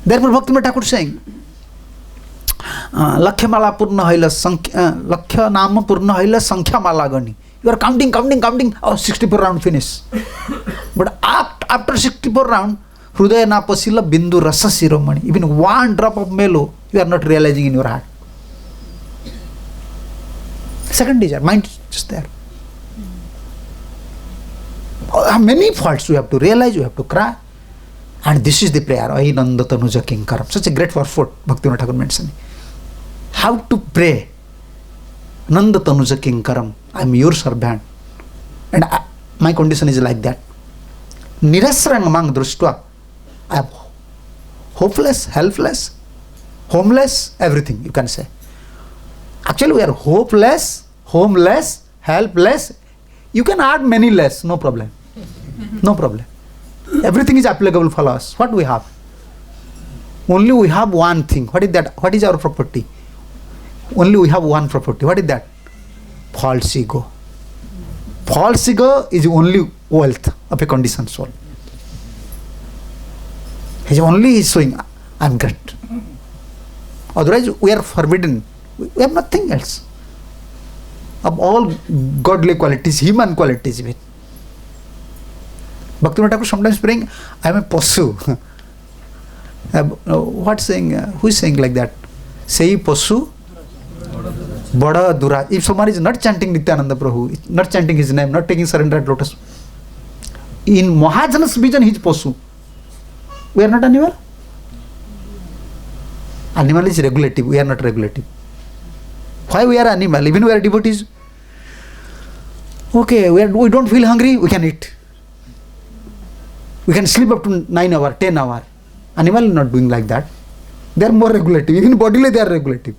Therefore, Bhaktivinoda Thakur saying, Lakhya mala purna haila Lakhya nama purna haila sankhya mala gani. You are counting. 64 round finish. But after 64 round, Hrudaya na pasila bindu rasa siromani. Even one drop of melo, you are not realizing in your heart. Second desire, mind is just there. Many faults you have to realize, you have to cry. And this is the prayer. Ai nanda tanuja kinkaram. Such a great purport, Bhaktivinoda Thakur mentioned. How to pray. Nanda tanuja kinkaram. I am your servant. And my condition is like that. Nirasrang mang društva. I am hopeless, helpless, homeless, everything you can say. Actually, we are hopeless, homeless, helpless. You can add many less, no problem. No problem. Everything is applicable for us. What we have? Only we have one thing. What is that? What is our property? Only we have one property. What is that? False ego. False ego is only wealth of a conditioned soul. He only is showing, I am great. Otherwise, we are forbidden. We have nothing else. Of all godly qualities, human qualities even. Bhaktivinoda Thakur sometimes praying, I am a pasu. What saying? Who is saying like that? Sei pasu, bada dura. If someone is not chanting Nityananda Prabhu, not chanting his name, not taking surrender at lotus, in Mahajana's vision he is pasu. We are not animal. Animal is regulative. We are not regulative. Why we are animal? Even we are devotees. Okay, we don't feel hungry, we can eat. We can sleep up to 9 hours, 10 hours. Animal is not doing like that. They are more regulative. Even bodily they are regulative.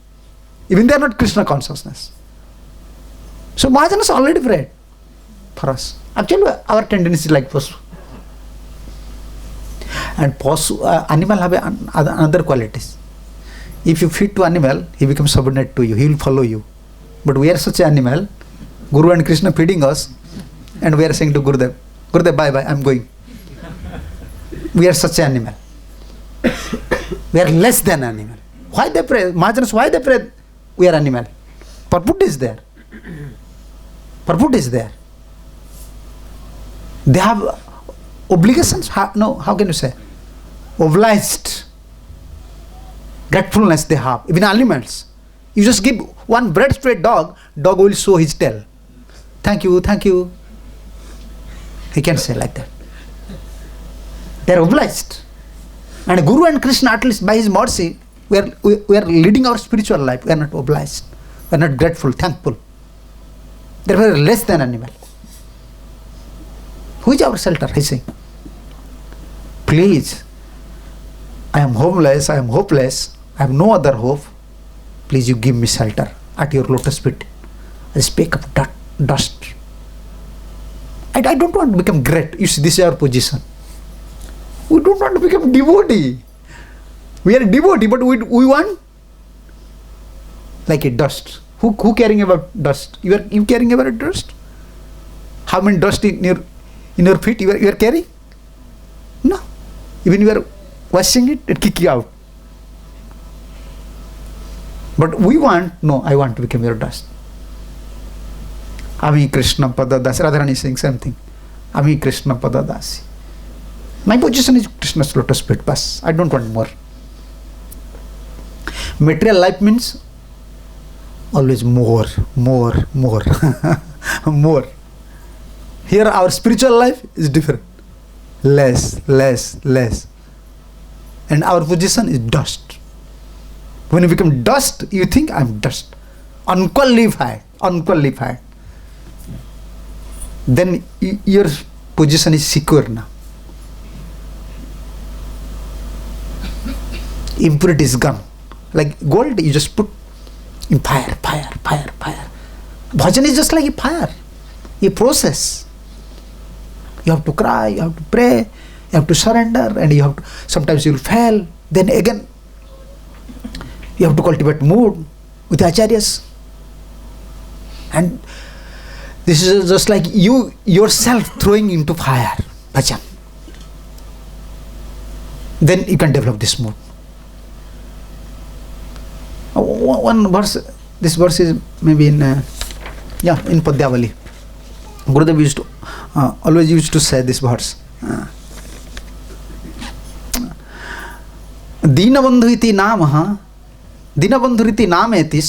Even they are not Krishna consciousness. So Mahajana is already prayed for us. Actually, our tendency is like pasu. And pasu, animal have another qualities. If you feed to animal, he becomes subordinate to you. He will follow you. But we are such an animal. Guru and Krishna feeding us, and we are saying to Gurudev, Gurudev, bye, I am going. We are such an animal. We are less than animal. Why they pray? Mahajanas, why they pray? We are animal. Purport is there. Purport is there. They have obligations. How can you say? Obliged. Gratefulness they have. Even animals. You just give one bread to a dog, dog will show his tail. Thank you, thank you. He can say like that. They are obliged. And Guru and Krishna, at least by his mercy, we are leading our spiritual life. We are not obliged. We are not grateful, thankful. Therefore, we are less than animal. Who is our shelter? He is saying, please, I am homeless, I am hopeless, I have no other hope. Please, you give me shelter at your lotus feet. I speak of dust. I don't want to become great. You see, this is our position. We don't want to become devotee. We are devotee, but we want like a dust. Who caring about dust? You caring about dust? How many dust in your feet you are carrying? No. Even you are Questioning it, it kick you out. But we want, no, I want to become your dust. Ami Krishna Padadasi. Radharani is saying same thing. Ami Krishna Padadasi. My position is Krishna's lotus feet. Bas. I don't want more. Material life means always more. More. Here our spiritual life is different. Less. And our position is dust. When you become dust, you think I'm dust. Unqualified. Then your position is secure now. Impurity is gone. Like gold, you just put in fire. Bhajan is just like a fire, a process. You have to cry, you have to pray, you have to surrender, and you have to, sometimes you will fail. Then again, you have to cultivate mood with the acharyas. And this is just like you yourself throwing into fire, bhajan. Then you can develop this mood. One verse, this verse is maybe in Padyavali. Gurudev always used to say this verse. Dinabandhu iti namaha, Dinabandhu iti nameti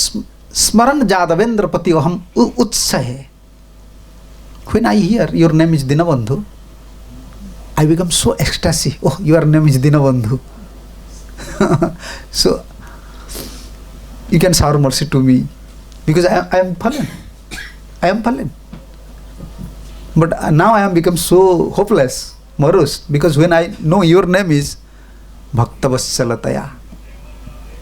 smaran jadavendra pati aham utsahe. When I hear your name is Dinabandhu, I become so ecstasy. Oh, your name is Dinabandhu. So, you can shower mercy to me because I am fallen. But now I am become so hopeless, morose, because when I know your name is Bhakta-Vassalataya.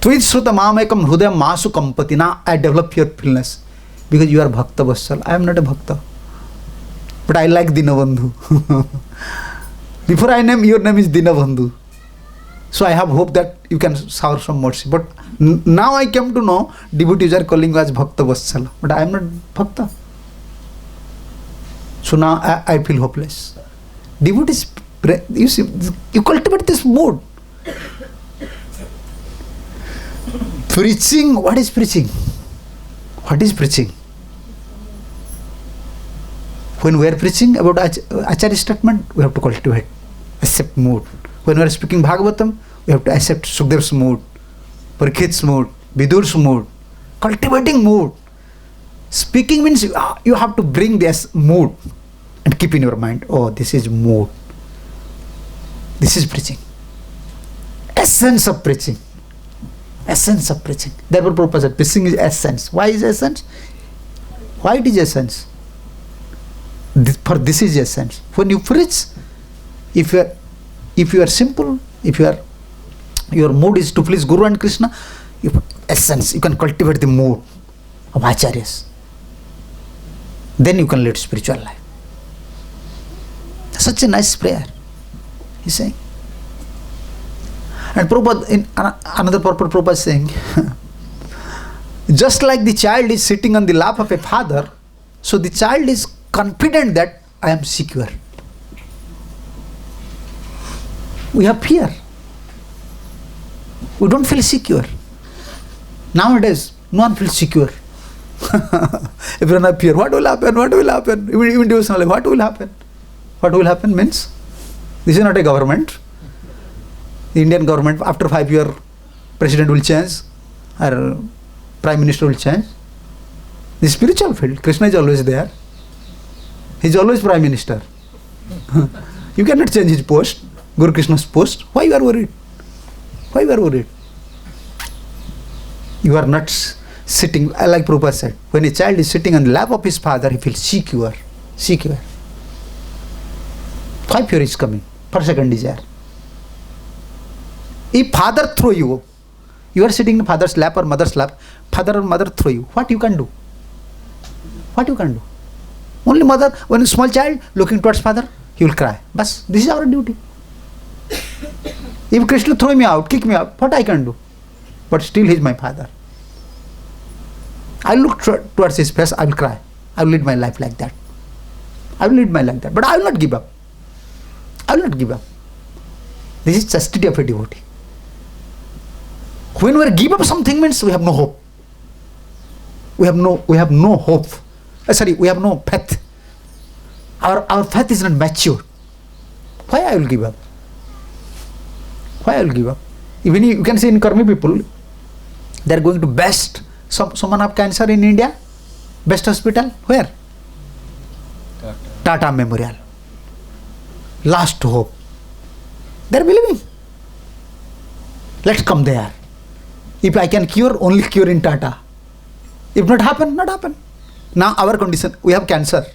Tvit Sruta Mamekam Hrudaya Masu Kampati. Now I develop fearfulness because you are Bhakta-Vassal. I am not a Bhakta. But I like Dinabandhu. Before I name, your name is Dinabandhu. So I have hope that you can shower some mercy. But now I came to know devotees are calling you as Bhakta-Vassala. But I am not Bhakta. So now I feel hopeless. Devotees, you see, you cultivate this mood. Preaching, what is preaching? What is preaching? When we are preaching about Acharya statement, we have to cultivate, accept mood. When we are speaking Bhagavatam, we have to accept Sukadev's mood, Parikshit's mood, Vidur's mood. Cultivating mood. Speaking means you have to bring this mood and keep in your mind, oh, this is mood. This is preaching. Essence of preaching. Essence of preaching. Therefore Prabhupada said, preaching is essence. Why is essence? Why it is essence? For this is essence. When you preach, if you are simple, if your mood is to please Guru and Krishna, essence, you can cultivate the mood of Acharyas. Then you can lead spiritual life. Such a nice prayer, he's saying. And Prabhupada, in another purport, Prabhupada is saying, just like the child is sitting on the lap of a father, so the child is confident that I am secure. We have fear. We don't feel secure. Nowadays, no one feels secure. Everyone have fear. What will happen? What will happen? Even devotional life, what will happen? What will happen means, this is not a government. The Indian government, after 5 years, president will change, or prime minister will change. The spiritual field, Krishna is always there. He is always prime minister. You cannot change his post, Guru Krishna's post. Why you are worried? Why you are worried? You are not sitting, like Prabhupada said, when a child is sitting on the lap of his father, he feels secure. Secure. 5 years is coming, per second desire. If father throw you, you are sitting in father's lap or mother's lap, father or mother throw you, what you can do? What you can do? Only mother, when a small child looking towards father, he will cry. Bas, this is our duty. If Krishna throw me out, kick me out, what I can do? But still he is my father. I look towards his face, I will cry. I will lead my life like that. I will lead my life like that. But I will not give up. I will not give up. This is chastity of a devotee. When we give up something means we have no hope. We have no hope. We have no faith. Our faith is not mature. Why I will give up? Why I will give up? Even you can see in Karmi people, they are going to best. Someone have cancer in India, best hospital, where? Tata Memorial. Last hope. They are believing. Let's come there. If I can cure, only cure in Tata. If not happen, not happen. Now our condition, we have cancer.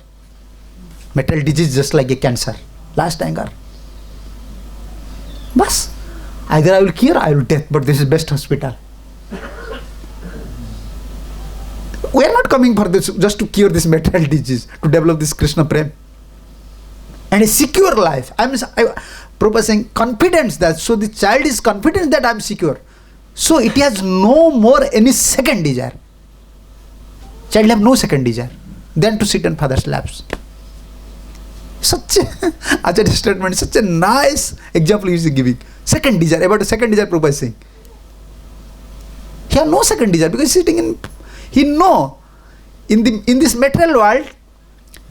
Metal disease just like a cancer. Last anger. Bas. Either I will cure, I will death, but this is best hospital. We are not coming for this just to cure this metal disease, to develop this Krishna Prem. And a secure life. Prabhupada saying confidence that, so the child is confident that I am secure. So it has no more any second desire. Child have no second desire than to sit on father's laps. Such a Acharya statement, such a nice example he is giving. Second desire, about the second desire Prabhupada is saying. He has no second desire because sitting in, he know in this material world,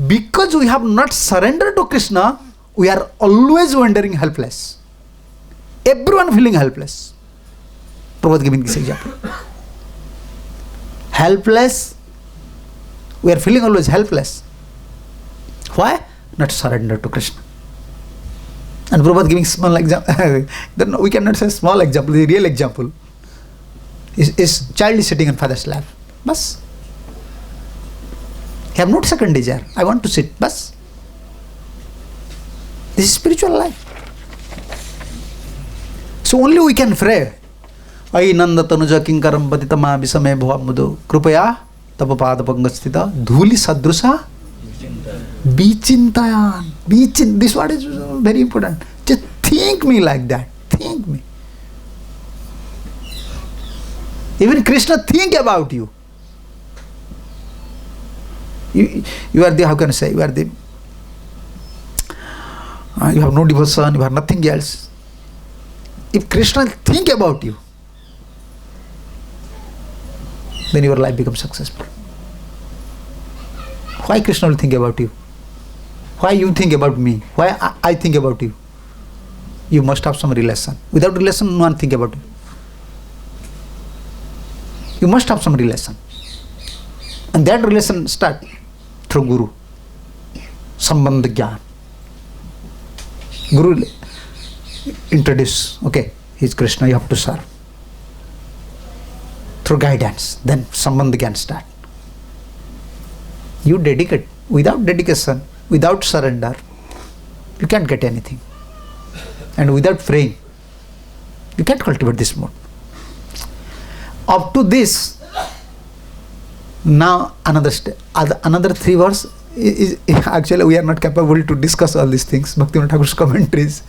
because we have not surrendered to Krishna, we are always wandering helpless. Everyone feeling helpless. Prabhupada giving this example. Helpless. We are feeling always helpless. Why? Not surrender to Krishna. And Prabhupada giving small example. Then we cannot say small example, the real example. Is child is sitting on father's lap. Bas. He have not second desire. I want to sit. Bas. This is spiritual life. So only we can pray. Ai nanda tanuja kinkaram patitama visame bhavamudu krupaya tapapad pangasthita dhuli sadrusa vichintayan. This word is very important. Just think me like that. Think me. Even Krishna think about you. You are the, how can I say, you are the, you have no devotion, you have nothing else. If Krishna think about you, then your life becomes successful. Why Krishna will think about you? Why you think about me? Why I think about you? You must have some relation. Without relation, no one think about you. You must have some relation. And that relation start through Guru. Sambandha Gyan. Guru introduce, okay, he's Krishna, you have to serve. Through guidance, then Sambandha Gyan start. You dedicate. Without dedication, without surrender, you can't get anything. And without praying, you can't cultivate this mode. Up to this, now another 3 verse is actually we are not capable to discuss all these things. Bhaktivinoda Thakur's commentaries,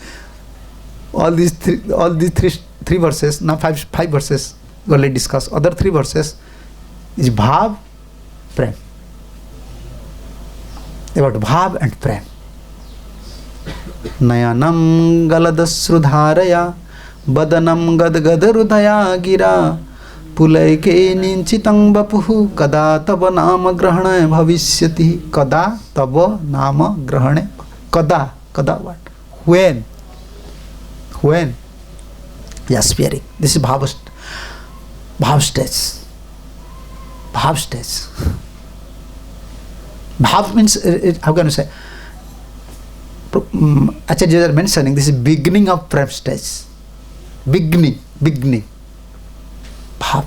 all these three verses, now five verses we already discussed. Other 3 verses is Bhav, Prem. About Bhav and Prem. Nayanam galadasrudharaya badanam gadgadarudaya gira pulaike ninchitang bapuhu kada tava nama grahane bhavishyati. Kada tava nama grahane. Kada what? When? Yes, spirit. This is Bhav stage. Bhav means, how can I say? Acharya are mentioning this is beginning of Prem stage. Beginning. Bhav.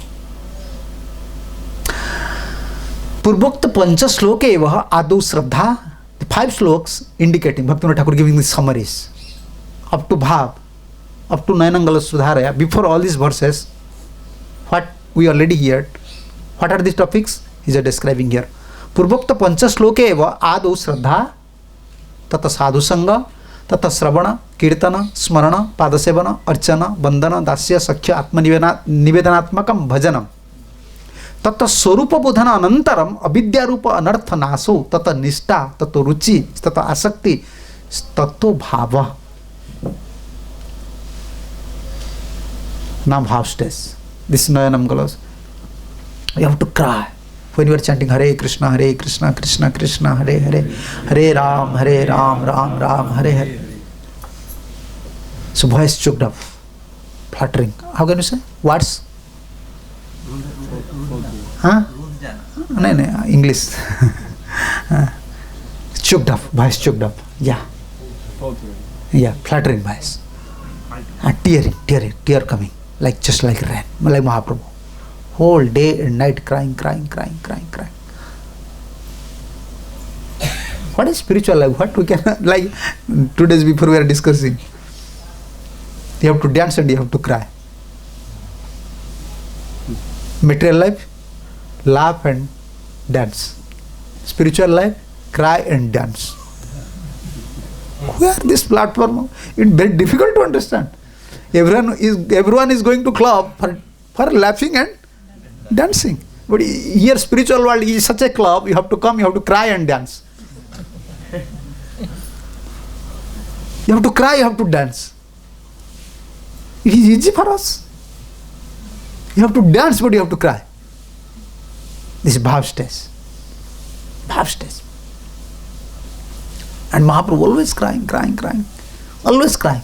Purvokta pancha sloke eva adu shraddha. The 5 sloks indicating, Bhaktivinoda Thakur giving the summaries. Up to Bhav, up to Nayanangala Sudharaya, before all these verses, what we already heard, what are these topics? He is describing here. Purvokta pancha sloke eva adu shraddha tata sadhu sangha tata sravana kirtana smarana padasevana archana bandana dasya sakhya atma nivedanatmakam bhajanam tata swarupa bodhana anantaram avidya rupa anartha naso tata nishta tata ruchi tata asakti tato bhava. Now bhav stage. This Nayanam Galas. You have to cry. When you are chanting Hare Krishna, Krishna Krishna, Hare Hare, Hare Ram, Ram Ram, Hare Hare. So voice choked up, fluttering. How can you say? Words? Huh? No, English. Choked up, voice choked up. Yeah. Yeah, fluttering voice. Tear coming. Just like rain. Like Mahaprabhu. Whole day and night crying. What is spiritual life? What we can, like 2 days before we are discussing. You have to dance and you have to cry. Material life, laugh and dance. Spiritual life, cry and dance. Where this platform? It's very difficult to understand. Everyone is going to club for laughing and dancing. But here spiritual world is such a club, you have to come, you have to cry and dance. You have to cry, you have to dance. It is easy for us. You have to dance, but you have to cry. This is bhav stage. Bhav stage. And Mahaprabhu always crying. Always crying.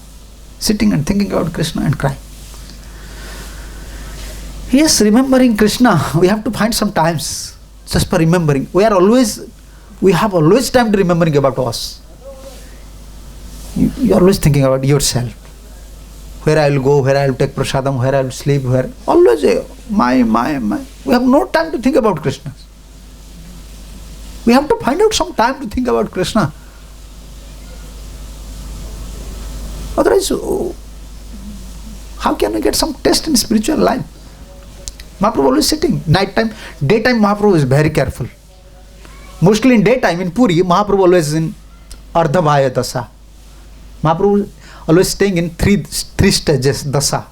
Sitting and thinking about Krishna and crying. Yes, remembering Krishna, we have to find some times just for remembering. We have always time to remembering about us. You are always thinking about yourself. Where I will go, where I will take prasadam, where I will sleep, where. Always my. We have no time to think about Krishna. We have to find out some time to think about Krishna. Otherwise, how can we get some taste in spiritual life? Mahaprabhu always sitting. Night-time, daytime Mahaprabhu is very careful. Mostly in daytime, in Puri, Mahaprabhu always in Ardhavaya Dasa. Mahaprabhu always staying in three stages, Dasa.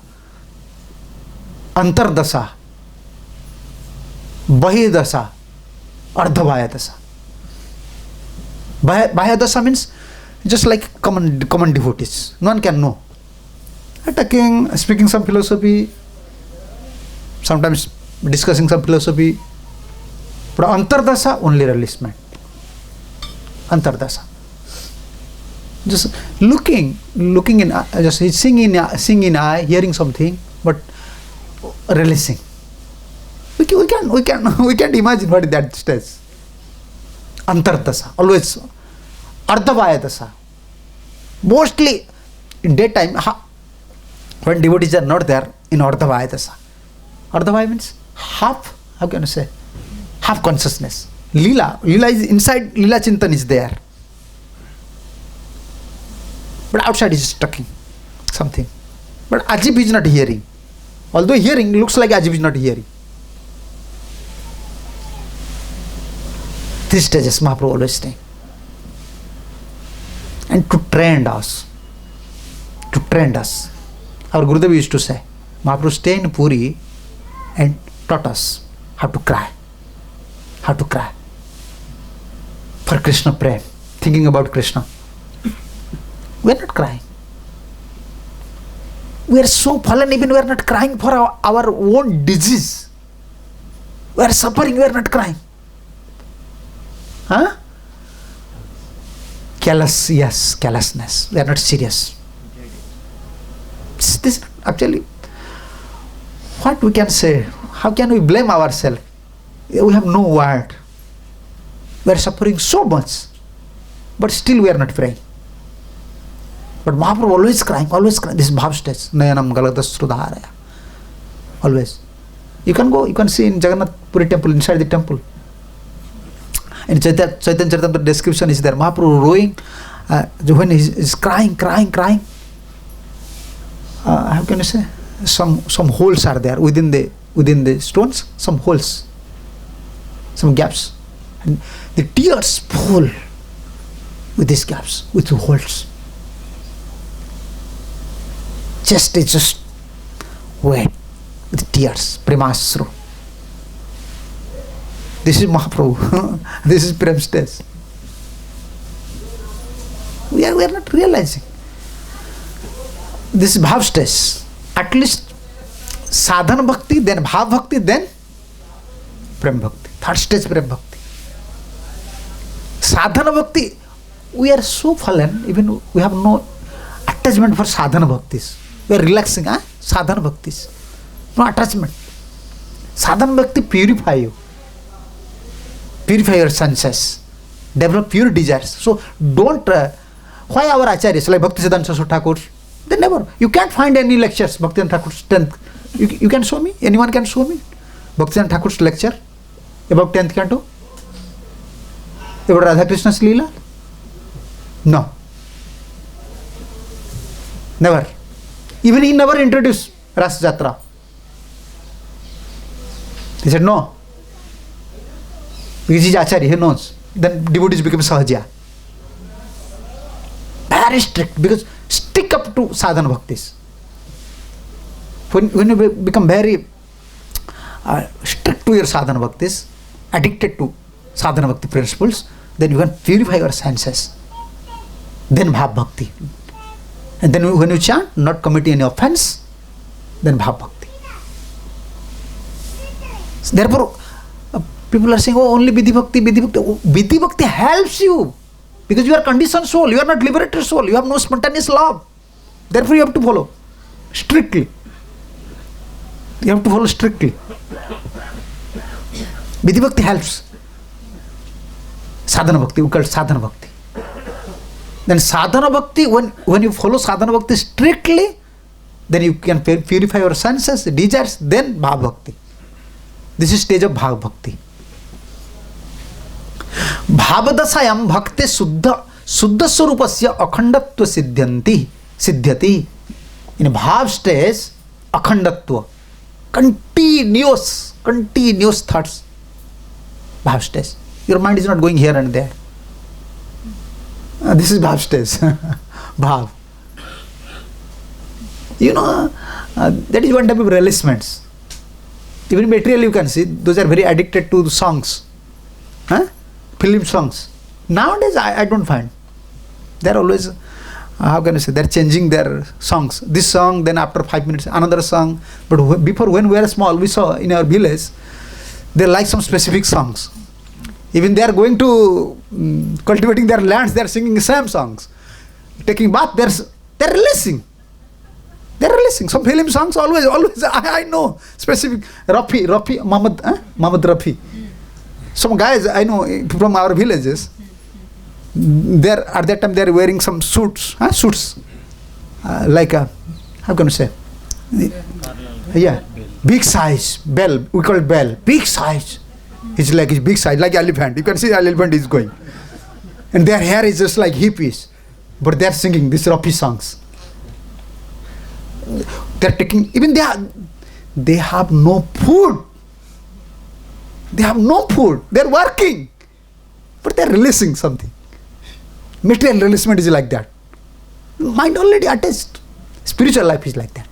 Antar Dasa, Bahi Dasa, Ardhavaya Dasa. Bahya Dasa means just like common devotees. No one can know. Attacking, speaking some philosophy, sometimes discussing some philosophy. But Antardasa, only releasement. Antardasa. Just looking in, just seeing in eye, hearing something, but releasing. We can't imagine what is that stage. Antardasa, always. Ardhavaya Dasa. Mostly in daytime, when devotees are not there, in Ardhavaya Dasa. Ardhavaya means half, how can I say? Half consciousness. Leela is inside, Leela Chintan is there. But outside is talking something. But Ajib is not hearing. Although hearing, looks like Ajib is not hearing. These stages Mahaprabhu always staying. And to train us. Our Gurudev used to say, Mahaprabhu stay in Puri and taught us how to cry. For Krishna Prem, thinking about Krishna. We are not crying. We are so fallen, even we are not crying for our own disease. We are suffering, we are not crying. Huh? Carelessness. We are not serious. This actually, what we can say? How can we blame ourselves? We have no word. We are suffering so much, but still we are not praying. But Mahaprabhu always crying. This is bhav stage. Nayanam Galadasrudharaya. Always. You can go, you can see in Jagannath Puri temple, inside the temple. In Chaitanya Charitamrita description is there. Mahaprabhu rowing, when he is crying. How can you say? Some holes are there within the stones. Some holes, some gaps, and the tears fall with these gaps, with the holes. Chest is just wet with tears, premasru. This is Mahaprabhu. This is Prem stage. We are not realizing. This is bhav stage. At least sadhana bhakti, then bhav bhakti, then prem bhakti. Third stage prem bhakti. Sadhana bhakti, we are so fallen, even we have no attachment for sadhana bhaktis. We are relaxing, sadhana bhaktis. No attachment. Sadhana bhakti purify you. Purify your senses. Develop pure desires. So don't, why our acharyas like Bhaktisiddhanta Saraswati Thakur, they never, you can't find any lectures, Bhaktisiddhanta Thakur's strength. You can show me, anyone can show me Bhaktisiddhanta Thakur's lecture about 10th canto, about Radha Krishna's Leela? No. Never. Even he never introduced Ras Jatra. He said no. Because he is Acharya, he knows. Then devotees become Sahaja. Very strict, because stick up to sadhana bhaktis. When you become very strict to your sadhana bhaktis, addicted to sadhana bhakti principles, then you can purify your senses. Then bhav bhakti. And then when you chant, not committing any offense, then bhav bhakti. So therefore, people are saying, oh, only vidhi bhakti, vidhi bhakti. Oh, vidhi bhakti helps you. Because you are conditioned soul, you are not liberated soul, you have no spontaneous love. Therefore you have to follow strictly. You have to follow strictly. Vidhi bhakti helps. Sadhana bhakti, we call it sadhana bhakti. Then sadhana bhakti, when you follow sadhana bhakti strictly, then you can purify your senses, desires, then bhav bhakti. This is stage of bhav bhakti. Bhavadasayam bhakti suddha swarupasya akhandatva siddhyati. In bhav stage, akhandatva. Continuous thoughts. Bhav stage. Your mind is not going here and there. This is bhav stage. Bhav. You know, that is one type of relisments. Even material you can see, those are very addicted to the songs. Film songs. Nowadays I don't find. They're always, how can I say, they're changing their songs. This song, then after 5 minutes, another song. But before, when we were small, we saw in our village, they like some specific songs. Even they are going to cultivating their lands, they are singing the same songs. Taking bath, they're releasing. They're releasing some film songs. Always. I know specific. Rafi, Muhammad Rafi. Some guys I know from our villages. There at that time they are wearing some suits. Like a, how can you say? Yeah, big size bell. We call it bell. Big size. It's big size, like elephant. You can see elephant is going, and their hair is just like hippies, but they are singing these Rafi songs. They are taking, even they have no food. They have no food. They are working, but they are releasing something. Material releasement is like that. Mind already attached. Spiritual life is like that.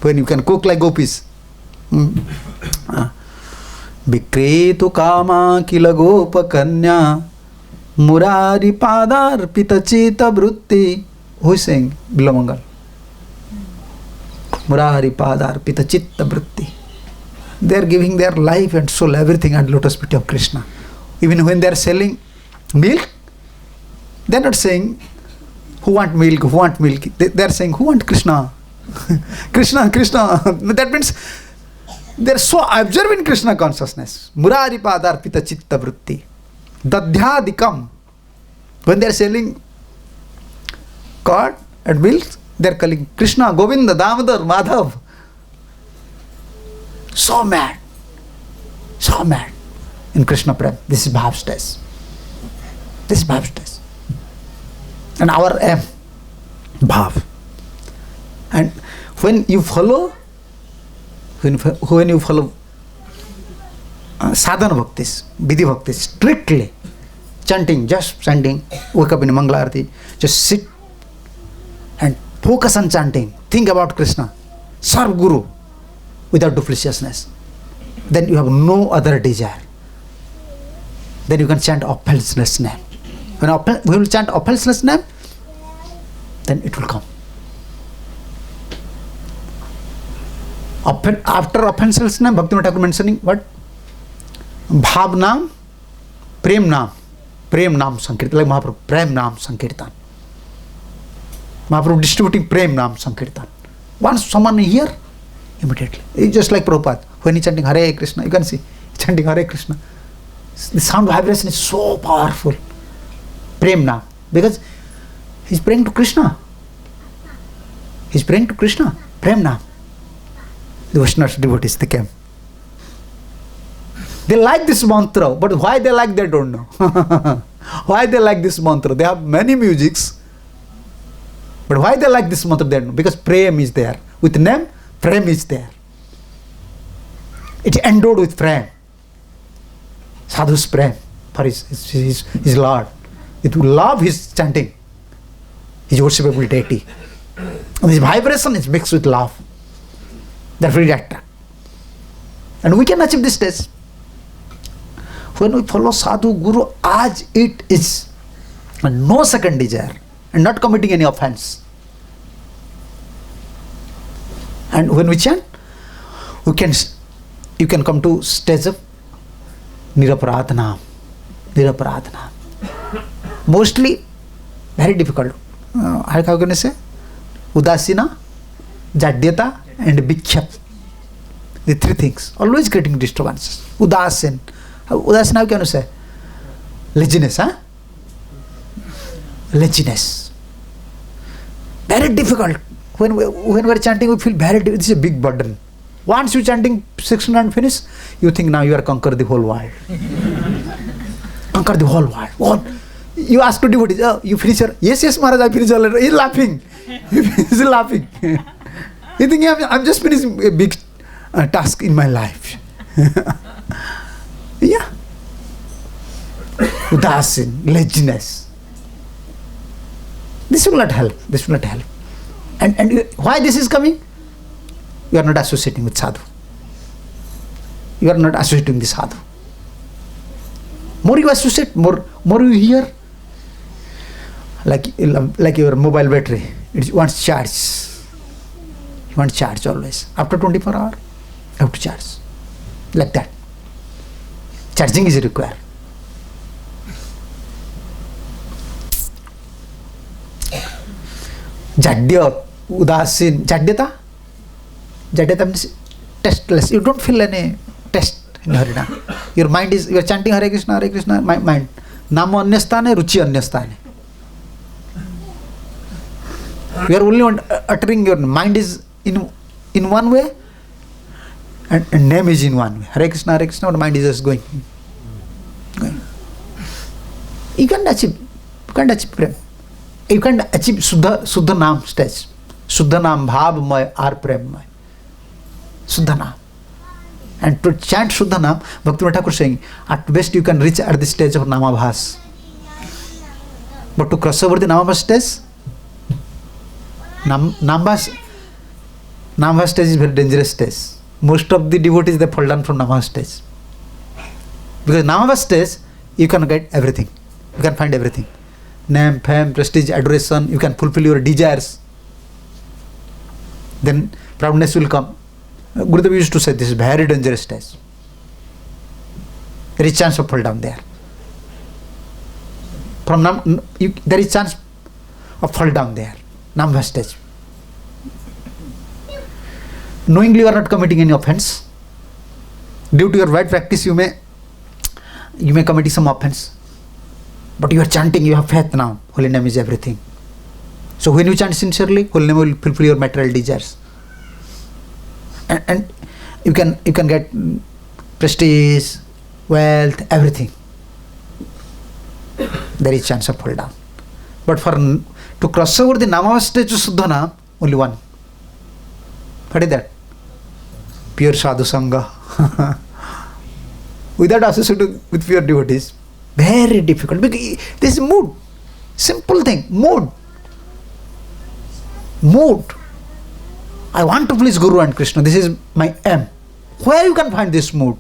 When you can cook like gopis. Vikretu kama kila gopa kanya murari padar pitachita brutti. Who is saying? Bilamangal. Murari padar pitachitta brutti. They are giving their life and soul, everything at lotus feet of Krishna. Even when they are selling milk, they are not saying who want milk. They are saying who want Krishna. Krishna. That means they are so absorbed in Krishna consciousness. Murari padar pitachitta brutti. Dadhyadikam. When they are selling curd and milk, they are calling Krishna, Govinda, Damodar, Madhav. So mad in Krishna Prem. This is bhav stage. And our aim, bhav. And when you follow sadhana bhaktis, vidhi bhaktis, strictly chanting, wake up in Mangala Arati, just sit and focus on chanting, think about Krishna, serve Guru without dupliciousness, then you have no other desire. Then you can chant offenseless name. When we will chant offenseless name, then it will come. After offenses name, Bhakti Thakur mentioning what? Bhav Naam, Prem Naam Sankirtan, like Mahaprabhu, Prem Naam Sankirtan. Mahaprabhu distributing Prem Naam Sankirtan. Once someone hear, immediately. It's just like Prabhupada. When he's chanting Hare Krishna, you can see, he's chanting Hare Krishna. The sound vibration is so powerful. Prem Naam. Because he's praying to Krishna. He's praying to Krishna. Prem Naam. The Vaishnava devotees, they came. They like this mantra, but why they like, they don't know. Why they like this mantra? They have many musics, but why they like this mantra, they don't know. Because Prem is there. With name, Prem is there. It's endowed with Prem. Sadhu's Prem for his Lord. It will love his chanting, his worshipable deity. And his vibration is mixed with love. Therefore it attracts. And we can achieve this stage. When we follow Sadhu Guru as it is, and no second desire, and not committing any offense. And when we chant, you can come to stage of Niraparadhanam. Niraparadhanam. Mostly very difficult. How can I say? Udasina, Jadyata, and Bikhyap. The three things. Always creating disturbances. Udasin. Udasin, how can you say? Laziness, huh? Laziness. Very difficult. When we are chanting, we feel very difficult. This is a big burden. Once you chanting 600 finish, you think now you are conquer the whole world. Conquer the whole world. What? You ask to devotees, oh, you finish your, yes, Maharaj, I finished already. He's laughing. He's laughing. You think I'm just finishing a big task in my life. Yeah. Udasin, laziness. This will not help. This will not help. And why this is coming? You are not associating with sadhu. You are not associating with sadhu. More you associate, more you hear. Like your mobile battery, it wants charge. You want charge always. After 24 hours, you have to charge. Like that. Charging is required. Jadya, Udasin, Jadyata? Jadyata means testless. You don't feel any test in Harina. Your mind is, you are chanting Hare Krishna, mind. Nama anyasthane, Ruchi anyasthane. You are only uttering, your mind is in one way and name is in one way. Hare Krishna, the mind is just going. You can't achieve Prem. You can't achieve Suddha Naam stage. Suddha Naam Bhavmay or Premmay. Suddha Naam. And to chant Suddha Naam, Bhakti Thakur saying, at best you can reach at the stage of Namabhas. But to cross over the Namabhas stage, Namabhas stage is very dangerous stage. Most of the devotees, they fall down from Namabhas stage. Because Namabhas stage, you can get everything. You can find everything. Name, fame, prestige, adoration, you can fulfill your desires. Then proudness will come. Gurudev used to say this is very dangerous stage. There is chance of fall down there. There is chance of fall down there. Namabhas stage. Knowingly you are not committing any offense. Due to your right practice, you may commit some offense. But you are chanting, you have faith now. Holy name is everything. So when you chant sincerely, holy name will fulfill your material desires. And you can get prestige, wealth, everything. There is chance of fall down. But to cross over the Namabhas stage to Suddha, only one. What is that? Pure sadhu sangha. Without associating with pure devotees, very difficult. Because this is mood. Simple thing. Mood. I want to please Guru and Krishna. This is my aim. Where you can find this mood?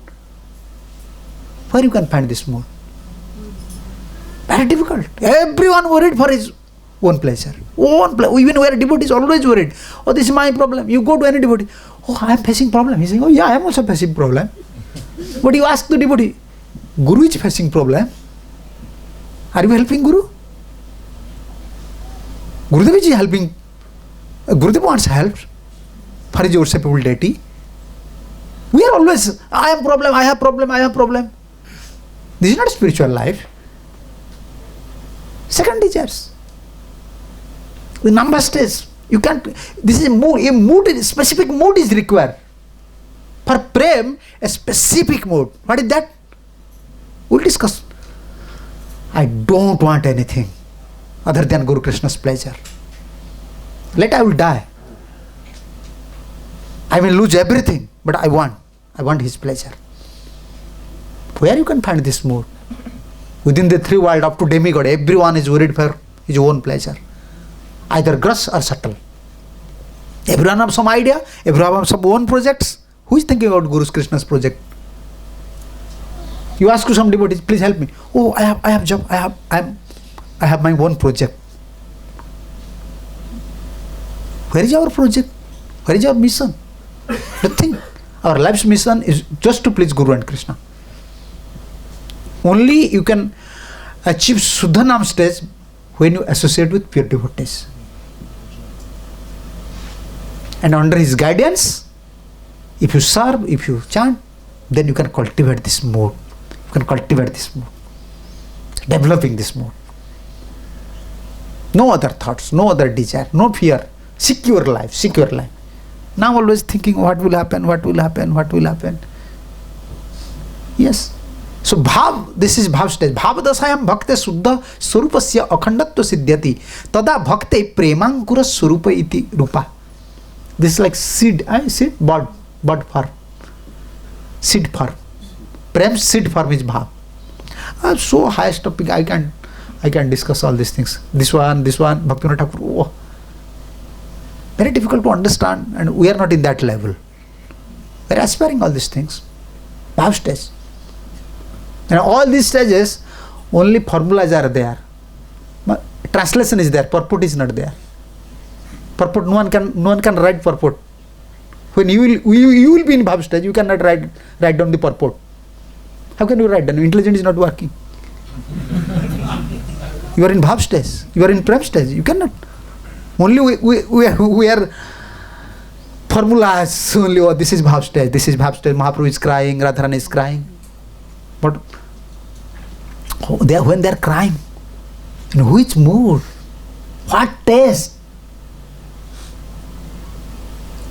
Very difficult. Everyone worried for his own pleasure. Even where devotee is always worried. Oh, this is my problem. You go to any devotee. oh, I am facing problem. He is saying, oh yeah, I am also facing problem. But you ask the devotee, Guru is facing problem. Are you helping Guru? Gurudev is helping. Gurudev wants help for his worshipable deity. We are always, I have problem, I have problem, I have problem. This is not spiritual life. Second desires. The number stage. You can't, this is a mood, specific mood is required. For prem, a specific mood. What is that? We'll discuss. I don't want anything other than Guru Krishna's pleasure. Let I will die. I will lose everything, but I want his pleasure. Where you can find this mood? Within the three worlds up to demigod, everyone is worried for his own pleasure. Either gross or subtle. Everyone has some idea, everyone has some own projects. Who is thinking about Guru Krishna's project? You ask to some devotees, please help me. Oh, I have job, I have my own project. Where is our project? Where is our mission? Nothing. Our life's mission is just to please Guru and Krishna. Only you can achieve Suddhanam stage when you associate with pure devotees. And under his guidance, if you serve, if you chant, then you can cultivate this mood. You can cultivate this mood. Developing this mood. No other thoughts, no other desire, no fear. Secure life, secure life. Now always thinking what will happen, what will happen, what will happen. Yes. So bhav, this is bhav stage. Bhav dasayam bhakte suddha surupasya akhandatva siddhyati. Tada bhakte premankura surupa iti rupa. This is like seed, seed, bud form. Seed form. Prem seed form is bhav. So highest topic, I can discuss all these things. This one, Bhaktivinoda Thakur. Oh. Very difficult to understand, and we are not in that level. We are aspiring all these things. Bhav stage. And all these stages, only formulas are there. But translation is there, purport is not there. Purport, no one can write purport. When you will be in bhav stage, you cannot write down the purport. How can you write down? Intelligence is not working. You are in bhav stage. You are in prem stage. You cannot. Only we are formulas. Only, oh, this is bhav stage. This is bhav stage. Mahaprabhu is crying. Radharani is crying. But when they are crying, in which mood? What taste?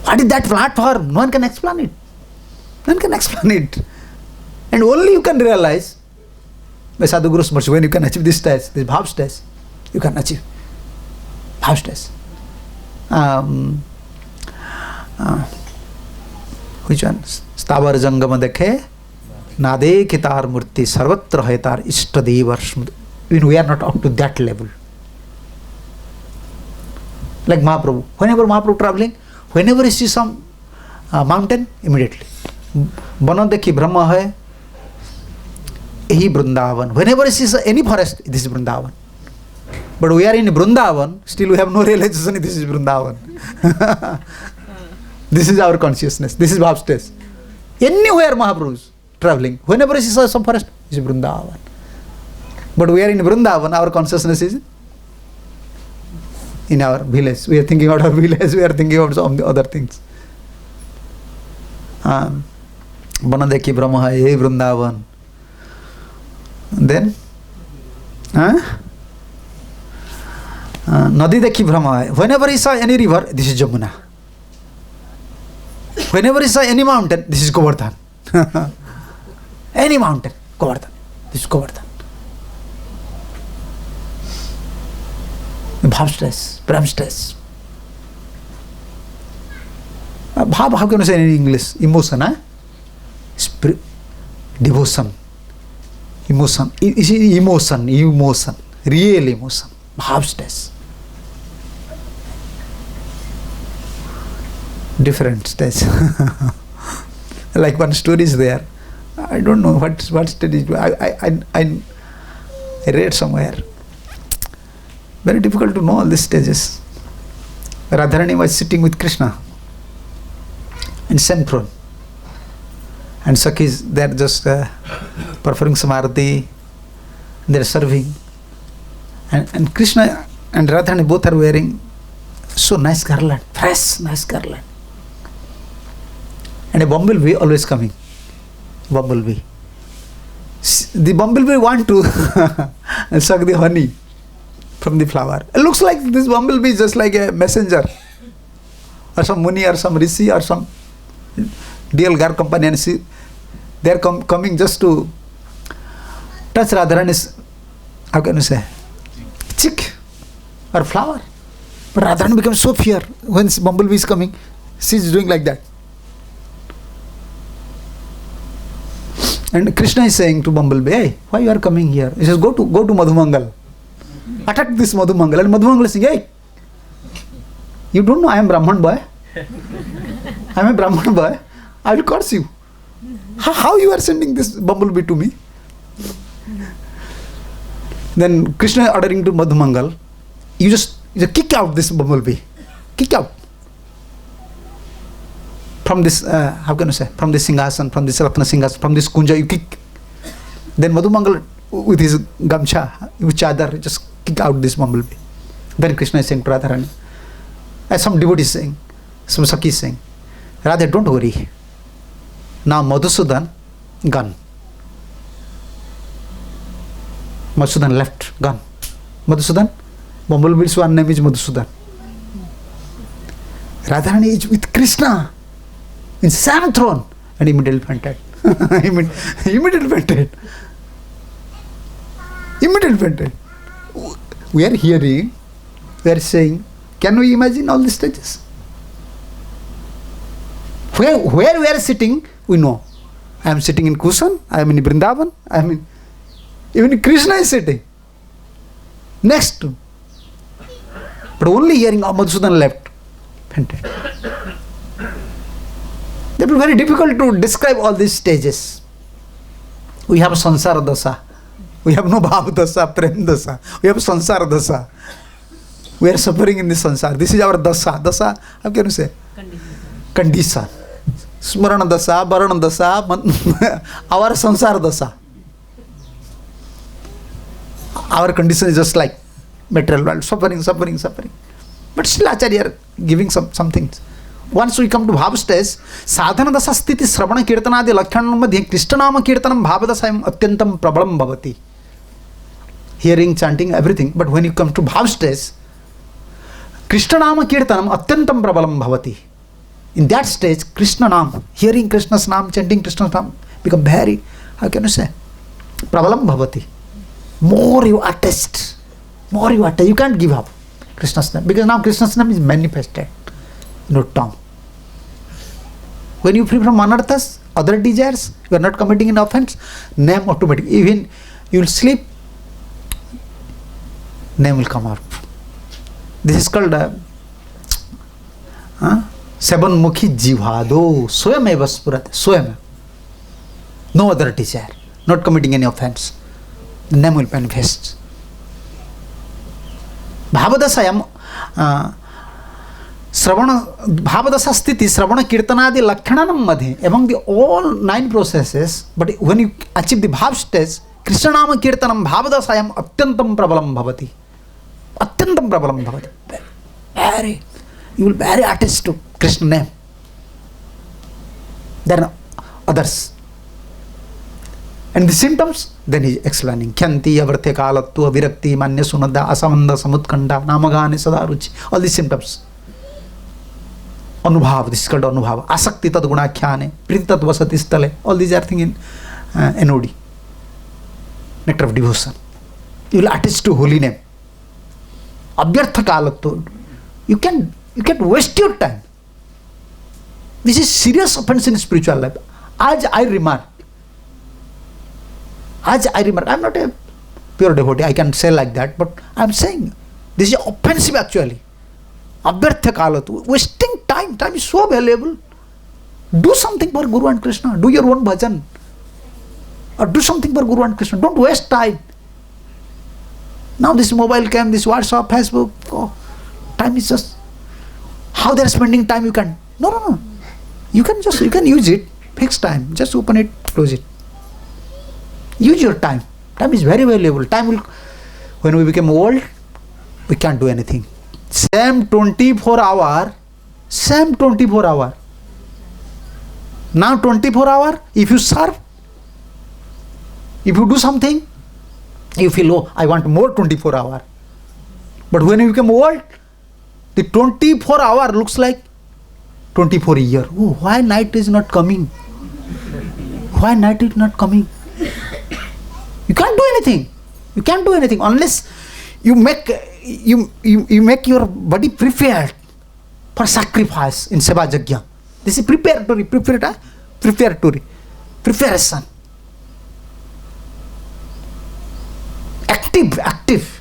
What is that platform? No one can explain it. No one can explain it. And only you can realize by Sadhuguru's mercy, when you can achieve this stage, this bhav stage, you can achieve bhav stage. Which one? Stavar jangama dekhe, nade kitar murti, sarvatra haitar, ishtadevar smriti. When we are not up to that level. Like Mahaprabhu. Whenever Mahaprabhu traveling, whenever he sees some mountain, immediately. Bana dekhi Brahma hai, ehi Vrindavan. Whenever he sees any forest, this is Vrindavan. But we are in Vrindavan, still we have no realization this is Vrindavan. This is our consciousness. This is bhav stage. Anywhere Mahaprabhu is traveling, whenever he sees some forest, this is Vrindavan. But we are in Vrindavan, our consciousness is in our village. We are thinking about our village, we are thinking about some other things. Bana dekhi Brahma hai, hey Vrindavan. Then, Nadi dekhi Brahma hai. Whenever he saw any river, this is Jamuna. Whenever he saw any mountain, this is Govardhan. Any mountain, Govardhan. This is Govardhan. Bhav stress, Prem stress. Bhav, how can you say in English? Emotion, Spirit, devotion. Emotion. Emotion. Real emotion. Bhav stress. Different stage. Like one story is there. I don't know what stage is. I read somewhere. Very difficult to know all these stages. Radharani was sitting with Krishna, in same throne. And Sakhis, they are just performing some arati, they are serving. And Krishna and Radharani both are wearing so nice garland, fresh, nice garland. And a bumblebee always coming. Bumblebee. The bumblebee want to suck the honey from the flower. It looks like this bumblebee is just like a messenger, or some muni, or some rishi, or some dear gar companion. They are coming just to touch Radharani's, how can you say, chick or flower. But Radharani becomes so fear when bumblebee is coming. She is doing like that. And Krishna is saying to bumblebee, hey, why you are coming here? He says, go to Madhumangal. Attack this Madhumangal. And Madhumangal is saying, hey, you don't know I am Brahman boy? I am a Brahman boy. I will curse you. How you are sending this bumblebee to me? Then Krishna ordering to Madhumangal, you just kick out this bumblebee. Kick out. From this, how can you say, from this Singhasan, from this Ratna Singhasan, from this Kunja, you kick. Then Madhumangal with his gamcha, with chadar, just kick out this bumblebee. Then Krishna is saying to Radharani, as some devotee is saying, some Sakhi is saying, Radha, don't worry. Now Madhusudan, gone. Madhusudan left, gone. Madhusudan, bumblebee's one name is Madhusudan. Radharani is with Krishna in same throne, and immediately fainted. Immediately fainted. Immediately fainted. We are hearing, we are saying, can we imagine all these stages? Where we are sitting, we know. I am sitting in Kusan, I am in Vrindavan, even Krishna is sitting next to. But only hearing Madhusudan left, fainted. It will be very difficult to describe all these stages. We have Sansara Dasa. We have no Bhav Dasa, Prem Dasa. We have Sansara Dasa. We are suffering in this Sansara. This is our Dasa. Dasa, how can you say? Condition. Smarana Dasa, Bharana Dasa, our Sansara Dasa. Our condition is just like material world, suffering. But still Acharya are giving some things. Once we come to Bhav stage, sadhana dasa sthiti sravana kirtanadi lakshanam madhye Krishnanama kirtanam bhavadasayam atyantam prabalam bhavati. Hearing, chanting, everything. But when you come to Bhav stage, Krishnanama kirtanam atyantam prabalam bhavati. In that stage, Krishnanam, hearing Krishna's name, chanting Krishna's name, become very, how can you say, prabalam bhavati. More you attest, you can't give up Krishna's name, because now Krishna's name is manifested in your tongue. When you free from anarthas, other desires, you are not committing an offense, name automatic. Even you will sleep, name will come out. This is called Seven Mukhi Jivado Swayam eva spurat. Swayam. No other desire, not committing any offense. The name will manifest. Bhavadasayam Bhavadasa sthiti Sravana Kirtanadi Lakshanam Madhe, among the all 9 processes, but when you achieve the Bhav stage, Krishnanama Kirtanam Bhavadasayam Atyantam Prabalam Bhavati. Atyantam Prabalam Bhavati. Very, you will very attached to Krishna name. There are others. And the symptoms, then he is explaining. Kyanti, Avarthe, Kalattu, Virakti, Manya Sunada, Asamanda, Samutkanda, Namagani, Sadaruchi, all these symptoms. Anubhav, this is called Anubhav. Asakti tad gunakhyane, Priti tad vasati stale, all these are things in NOD. Nectar of devotion. You will attach to holy name. Abhyartha Kalattu. You can waste your time. This is serious offense in spiritual life. As I remark, I am not a pure devotee, I can say like that, but I am saying this is offensive actually. Abhyartha Kalatu, wasting time. Time is so valuable. Do something for Guru and Krishna. Do your own bhajan. Or do something for Guru and Krishna. Don't waste time. Now this mobile came, this WhatsApp, Facebook, time is just, how they are spending time you can. No. You can use it, fixed time, just open it, close it. Use your time. Time is very valuable. When we become old, we can't do anything. Same 24 hour. Now 24 hour, if you serve, if you do something, you feel, oh, I want more 24 hour. But when you become old, the 24 hour looks like 24 year. Oh, why night is not coming? Why night is not coming? You can't do anything. You can't do anything unless you make your body prepared for sacrifice in Seva Yajna. This is preparation. Active.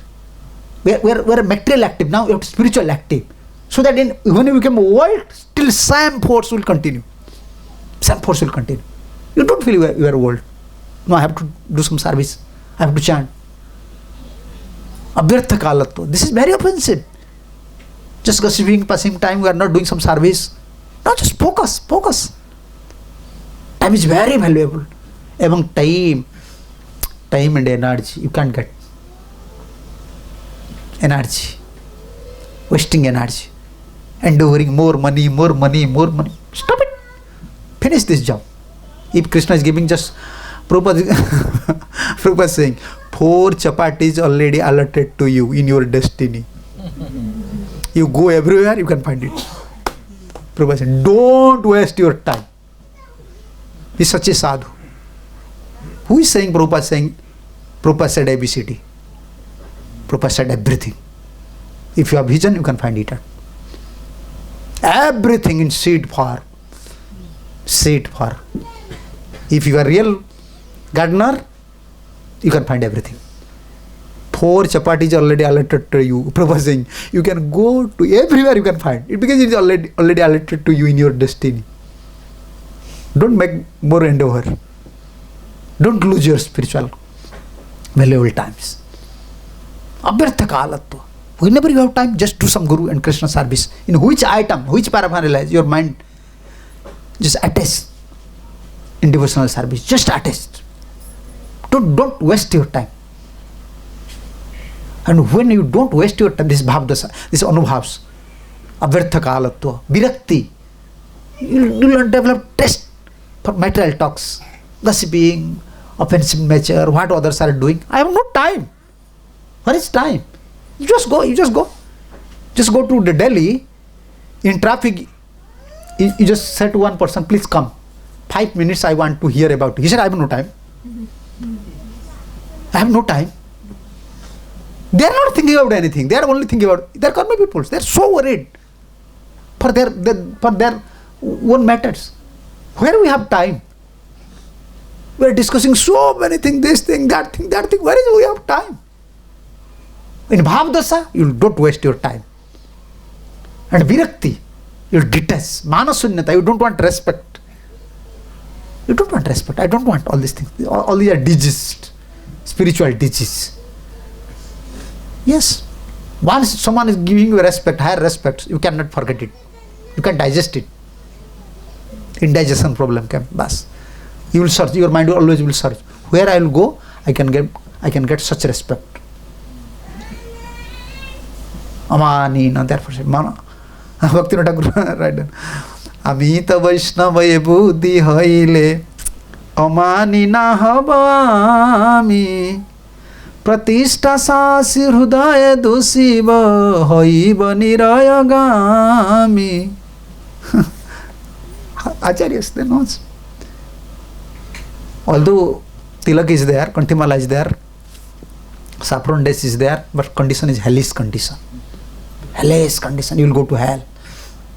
We're material active. Now you have spiritual active. So that when you become old, still same force will continue. You don't feel you are old. No, I have to do some service. I have to chant. Abhyartha kalatva. This is very offensive. Just gossiping, passing time, we are not doing some service. No, just focus. Time is very valuable. Among time and energy, you can't get energy. Wasting energy. Endeavoring more money. Stop it. Finish this job. If Krishna is giving just Prabhupada is saying, 4 chapatis already allotted to you in your destiny. You go everywhere, you can find it. Prabhupada said, don't waste your time. He's such a sadhu. Who is saying Prabhupada saying? Prabhupada said ABCD. Prabhupada said everything. If you have vision, you can find it. Everything in seed form. If you are real gardener, you can find everything. 4 chapatis already allotted to you. Prabhupada saying, you can go to everywhere you can find it because it is already allotted to you in your destiny. Don't make more endeavor. Don't lose your spiritual valuable times. Abhyartha kalatva. Whenever you have time, just do some Guru and Krishna service. In which item, which paraphernalia, your mind just attached in devotional service. Just attached. Don't waste your time. And when you don't waste your time, this bhavdasa, this anubhavs, abhyartha kalatva, virakti, you will develop taste for material talks, gossiping, offensive nature, what others are doing. I have no time. Where is time? You just go. Just go to the Delhi, in traffic, you just say to one person, please come. 5 minutes I want to hear about it. He said, I have no time. They are not thinking about anything. They are only thinking about, they are karma people. They are so worried for their own matters. Where we have time? We are discussing so many things, this thing, that thing. Where is we have time? In bhavdasa, you don't waste your time. And virakti, you detest. Manasunyata, you don't want respect. I don't want all these things. All these are diseased, spiritual disease. Yes. Once someone is giving you respect, higher respect, you cannot forget it. You can digest it. Indigestion problem came. Bas. You will search. Your mind always will search. Where I will go, I can get such respect. Amanina, therefore say, Mana. Bhakti Thakur right. Amita Vaishnava Buddhi Haile Amanina Habami Pratishta Sasi Hridaya Dusiva Haiva Nirayagami. Acharyas, they know. Although Tilak is there, Kantimala is there, saffron dash is there, but condition is hellish condition. Hellish condition, you will go to hell.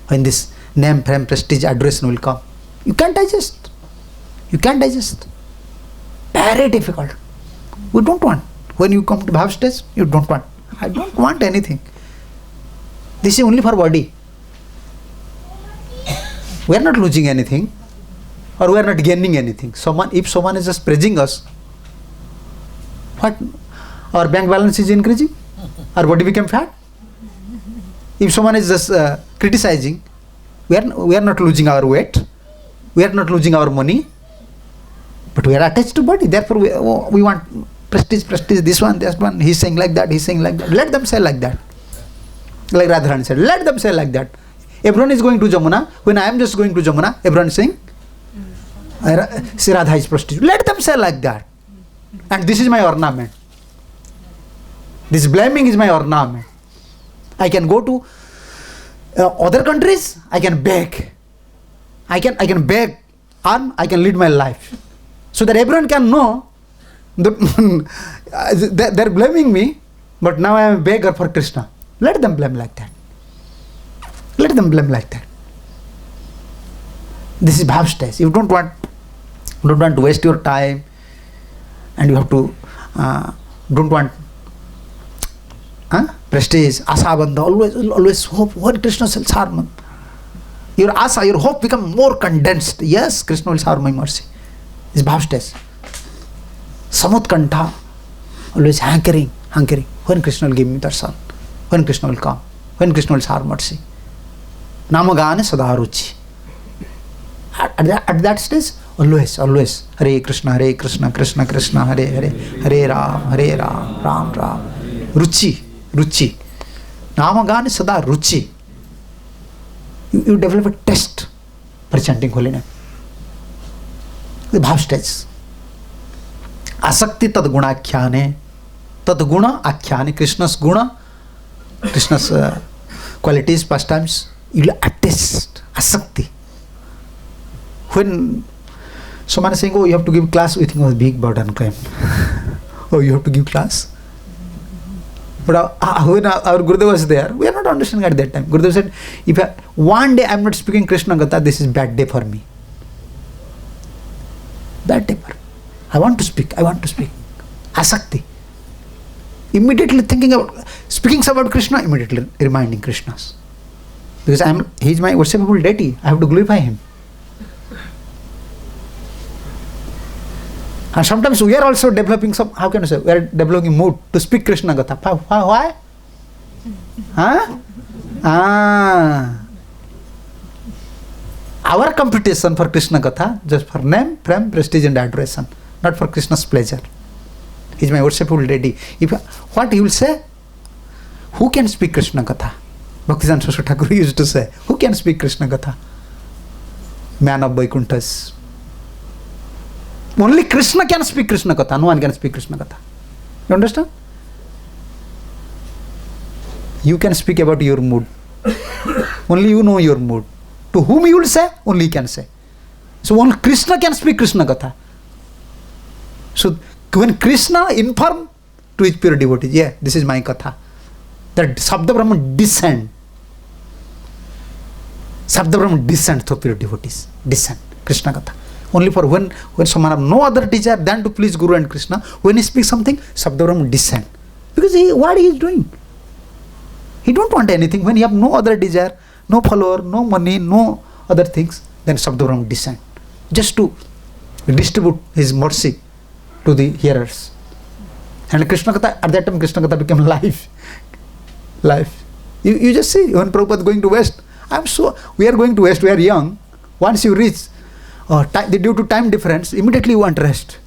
When this name, fame, prestige, adoration will come, you can't digest. Very difficult. We don't want. When you come to bhav stage, you don't want. I don't want anything. This is only for body. We are not losing anything, or we are not gaining anything. If someone is just praising us, what? Our bank balance is increasing, our body became fat. If someone is just criticizing, we are not losing our weight, we are not losing our money, but we are attached to body. Therefore, we want prestige, this one. He's saying like that, he's saying like that. Let them say like that. Like Radharani said, let them say like that. Everyone is going to Jamuna. When I am just going to Jamuna, everyone is saying, see, Radha is prostitute. Let them say like that. And this is my ornament. This blaming is my ornament. I can go to other countries, I can beg. I can beg, and I can lead my life. So that everyone can know that they're blaming me, but now I am a beggar for Krishna. Let them blame like that. Let them blame like that. This is bhav stage. You don't want to waste your time, and you have to don't want prestige, asabandha. Always hope when Krishna will serve me. Your asa, your hope become more condensed. Yes, Krishna will serve my mercy. This bhav stage. Samutkantha, always hankering. When Krishna will give me darshan, when Krishna will come, when Krishna will serve mercy. Namagane sadaruchi. At that stage, always Hare Krishna, Krishna Krishna, Hare Hare, Hare Ram, Ram Ram. Ruchi. Namagane sada ruchi. You develop a taste for chanting holy name. The bhav stage. Asakti tad guna akhyane, Krishna's guna, Krishna's qualities, pastimes, you will attest, asakti. When someone is saying, oh, you have to give class, we think of a big burden came. Oh, you have to give class? But when our Gurudev was there, we are not understanding at that time. Gurudev said, if one day I am not speaking Krishna Gatha, this is bad day for me. Bad day for me. I want to speak. Asakti. Immediately thinking about, speaking about Krishna, immediately reminding Krishna's. Because he is my worshipable deity. I have to glorify him. And sometimes we are also developing we are developing mood to speak Krishna Gatha. Why? Our competition for Krishna Gatha, just for name, fame, prestige and adoration, not for Krishna's pleasure. He is my worshipable deity. What he will say? Who can speak Krishna Gatha? Bhaktivedanta Saraswati Thakur used to say, who can speak Krishna Gatha? Man of Vaikunthas. Only Krishna can speak Krishna Katha. No one can speak Krishna Katha. You understand? You can speak about your mood. Only you know your mood. To whom you will say, only you can say. So only Krishna can speak Krishna Katha. So when Krishna inform to his pure devotees, yeah, this is my Katha, that Sabda Brahman descend. Sabda Brahman descend to pure devotees. Descend. Krishna Katha. Only for when someone have no other desire than to please Guru and Krishna, when he speaks something, Sabda Brahman descend. Because what he is doing? He don't want anything. When he have no other desire, no follower, no money, no other things, then Sabda Brahman descend. Just to distribute his mercy to the hearers. And Krishna Katha, at that time Krishna Katha became life. You just see, when Prabhupada is going to West, we are going to West, we are young. Once you reach, due to time difference, immediately you want rest.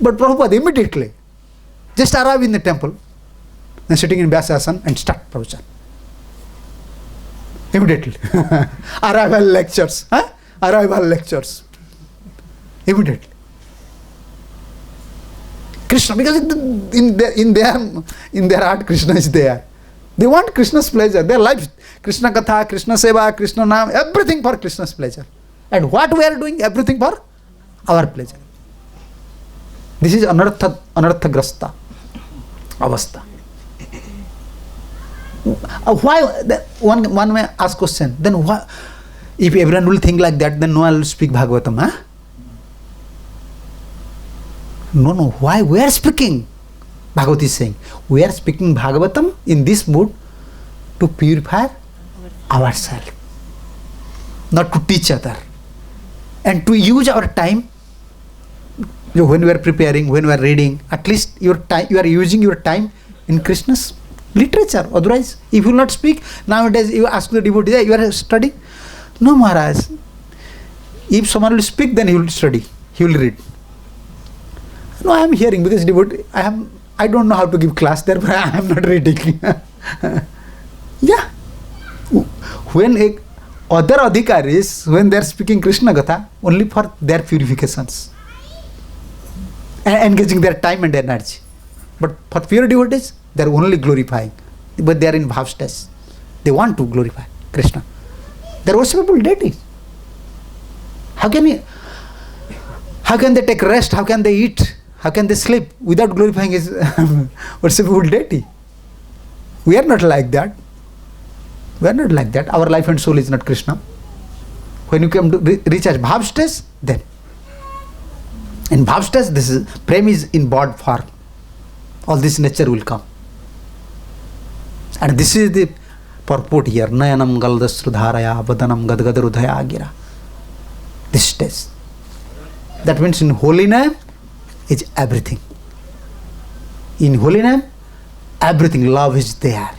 But Prabhupada immediately just arrive in the temple, then sitting in Vyasasana and start pravachan. Immediately. Arrival lectures. Immediately. Krishna, because in their heart Krishna is there. They want Krishna's pleasure. Their life, Krishna Katha, Krishna Seva, Krishna Nam, everything for Krishna's pleasure. And what we are doing, everything for our pleasure. This is anarthagrasta avastha. Why? One may ask question. Then why, if everyone will think like that, then no one will speak Bhagavatam. Huh? No. Why we are speaking? Bhagavad is saying, we are speaking Bhagavatam in this mood to purify ourselves, not to teach other. And to use our time, when we are preparing, when we are reading, at least your time, you are using your time in Krishna's literature. Otherwise, if you will not speak, nowadays you ask the devotee, you are studying. No, Maharaj. If someone will speak, then he will study, he will read. No, I am hearing because devotee, I don't know how to give class, therefore I am not reading. Yeah. When other adhikaris, when they are speaking Krishna Gatha, only for their purifications, and engaging their time and energy. But for pure devotees, they are only glorifying. But they are in bhav stage. They want to glorify Krishna. They are worshipable deities. How can they take rest? How can they eat? How can they sleep without glorifying his worshipable deity? We are not like that. We are not like that. Our life and soul is not Krishna. When you come to reach as bhav stage, then in bhav stage, this is prem is in bod form. All this nature will come. And this is the purport here. Nayanam galdasrudharaya vadanam gadgadarudhaya gira. This stage. That means in holy name is everything. In holy name, everything, love is there.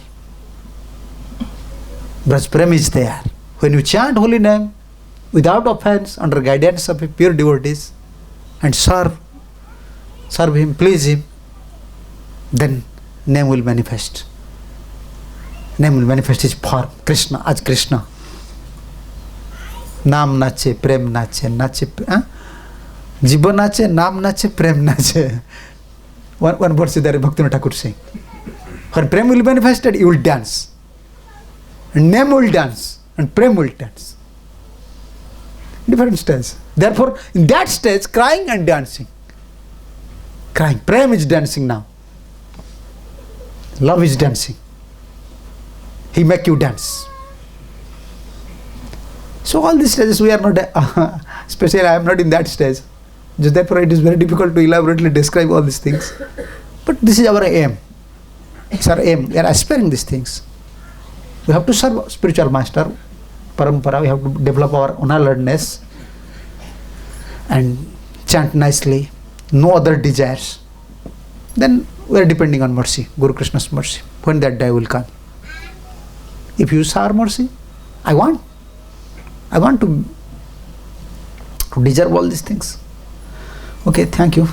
Braj Prem is there. When you chant holy name, without offense, under guidance of pure devotees, and serve him, please him, then name will manifest. Name will manifest his form, Krishna, as Krishna. Naam nache, prem nache, Jiva nache, naam nache, prem nache. One verse there, Bhaktivinoda Thakur saying. When prem will be manifested, you will dance. And name will dance, and prem will dance. Different stages. Therefore, in that stage, crying and dancing. Crying. Prem is dancing now. Love is dancing. He make you dance. So all these stages we are not, especially I am not in that stage. Just therefore it is very difficult to elaborately describe all these things. But this is our aim. It's our aim. We are aspiring these things. We have to serve spiritual master, parampara. We have to develop our unalertness and chant nicely. No other desires. Then we are depending on mercy, Guru Krishna's mercy. When that day will come. If you shower mercy, I want to deserve all these things. Okay, thank you.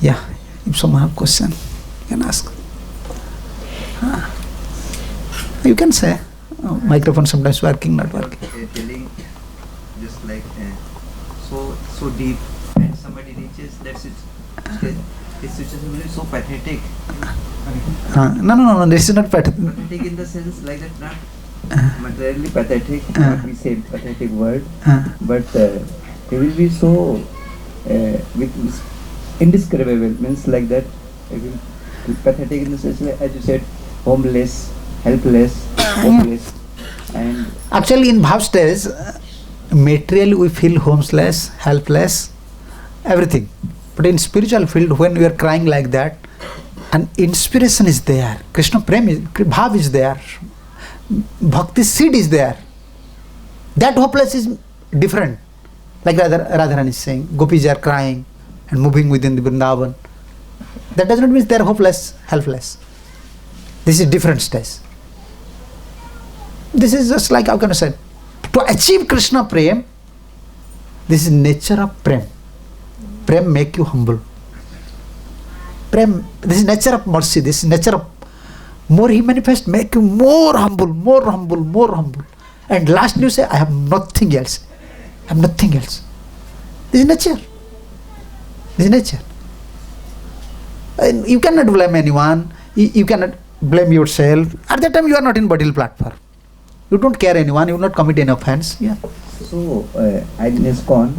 Yeah, if someone have question, you can ask. You can say. Microphone sometimes working, not working. Telling just like so deep, and somebody reaches that this situation will be so pathetic. No, this is not pathetic. Pathetic in the sense like that, not materially pathetic, not we say pathetic word, but it will be so indescribable, means like that. It will be pathetic in the sense, like, as you said, homeless, helpless, hopeless. And actually in bhav stage, materially we feel homeless, helpless, everything. But in spiritual field, when we are crying like that, an inspiration is there. Krishna Prem is, bhav is there. Bhakti seed is there. That hopeless is different. Like Radharani is saying, gopis are crying and moving within the Vrindavan. That does not mean they are hopeless, helpless. This is different stage. This is just like, how can I say, to achieve Krishna Prem, this is nature of Prem. Prem make you humble. Prem, this is nature of mercy, this is nature of more he manifests, make you more humble, more humble, more humble. And last you say, I have nothing else. I have nothing else. This is nature. This is nature. And you cannot blame anyone. You cannot blame yourself. At that time you are not in body platform. You don't care anyone, you will not commit any offense. Yeah. so at ISKCON,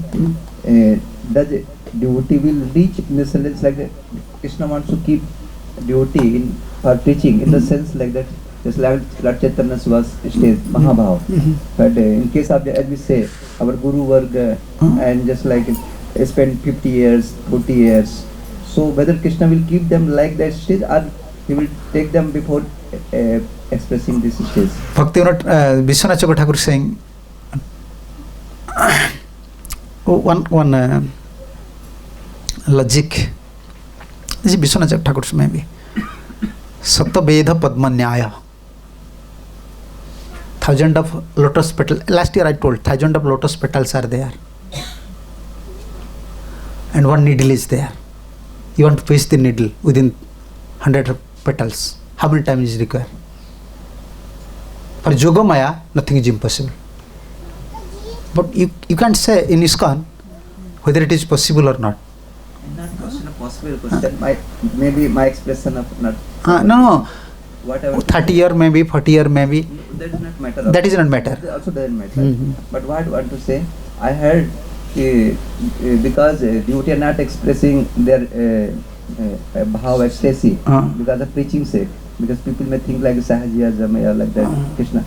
does it devotee will reach in the sense like that Krishna wants to keep devotee in for teaching in the sense like that, just like Lord Chaitanya's was stage Mahabhav. But in case of the, as we say, our Guru work and just like spend 50 years, 40 years. So whether Krishna will keep them like that stage or he will take them before expressing this stage. Bhaktivinoda Vishwanath Thakur saying one logic. This is Vishwanath Thakur's maybe. Satta Veda Padma Nyaya. Thousand of lotus petals. Last year I told, 1,000 of lotus petals are there. And one needle is there. You want to push the needle within 100 petals. How many times is required? For Yogamaya, nothing is impossible. But you can't say in ISKCON whether it is possible or not. Not question of possible question. Maybe my expression of not. No. Whatever. 30 year maybe, 40 year maybe. That does not matter. That is not matter. That also doesn't matter. But what I want to say, I heard because devotee are not expressing their bhav ecstasy because of preaching sake, because people may think like Sahajiyazam or like that Krishna.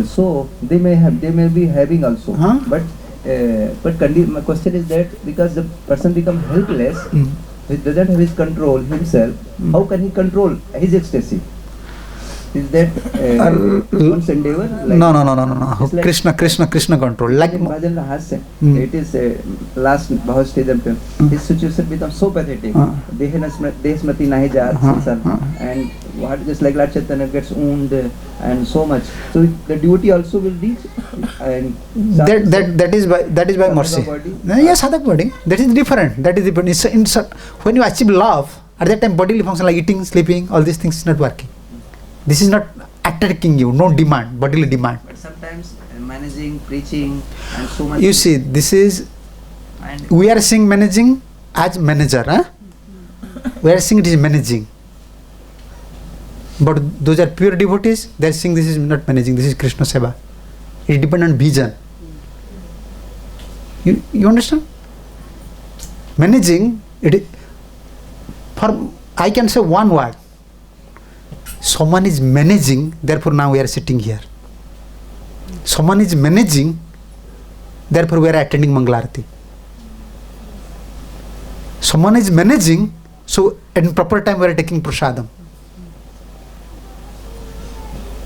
So they may be having also. But my question is that because the person becomes helpless, he doesn't have his control himself. How can he control his ecstasy? Is that one's endeavor? Like No. Like Krishna control. Like Bhajan Hasya, it is last Bhav stage of his situation becomes so pathetic. Dehasmati nahi ja, and what just like Lord Chaitanya gets wounded and so much. So the devotee also will reach. And that is by mercy. Yes, sadhak body. That is different. That is different. When you achieve love, at that time bodily function like eating, sleeping, all these things is not working. This is not attacking you, no demand, bodily demand. But sometimes managing, preaching, and so much. You see, this is, we are seeing managing as manager. We are seeing it is managing. But those are pure devotees, they are seeing this is not managing, this is Krishna Seva. It depends on vision. You understand? Managing, I can say one word. Someone is managing, therefore now we are sitting here. Someone is managing, therefore we are attending Mangalarati. Someone is managing, so in proper time we are taking prasadam.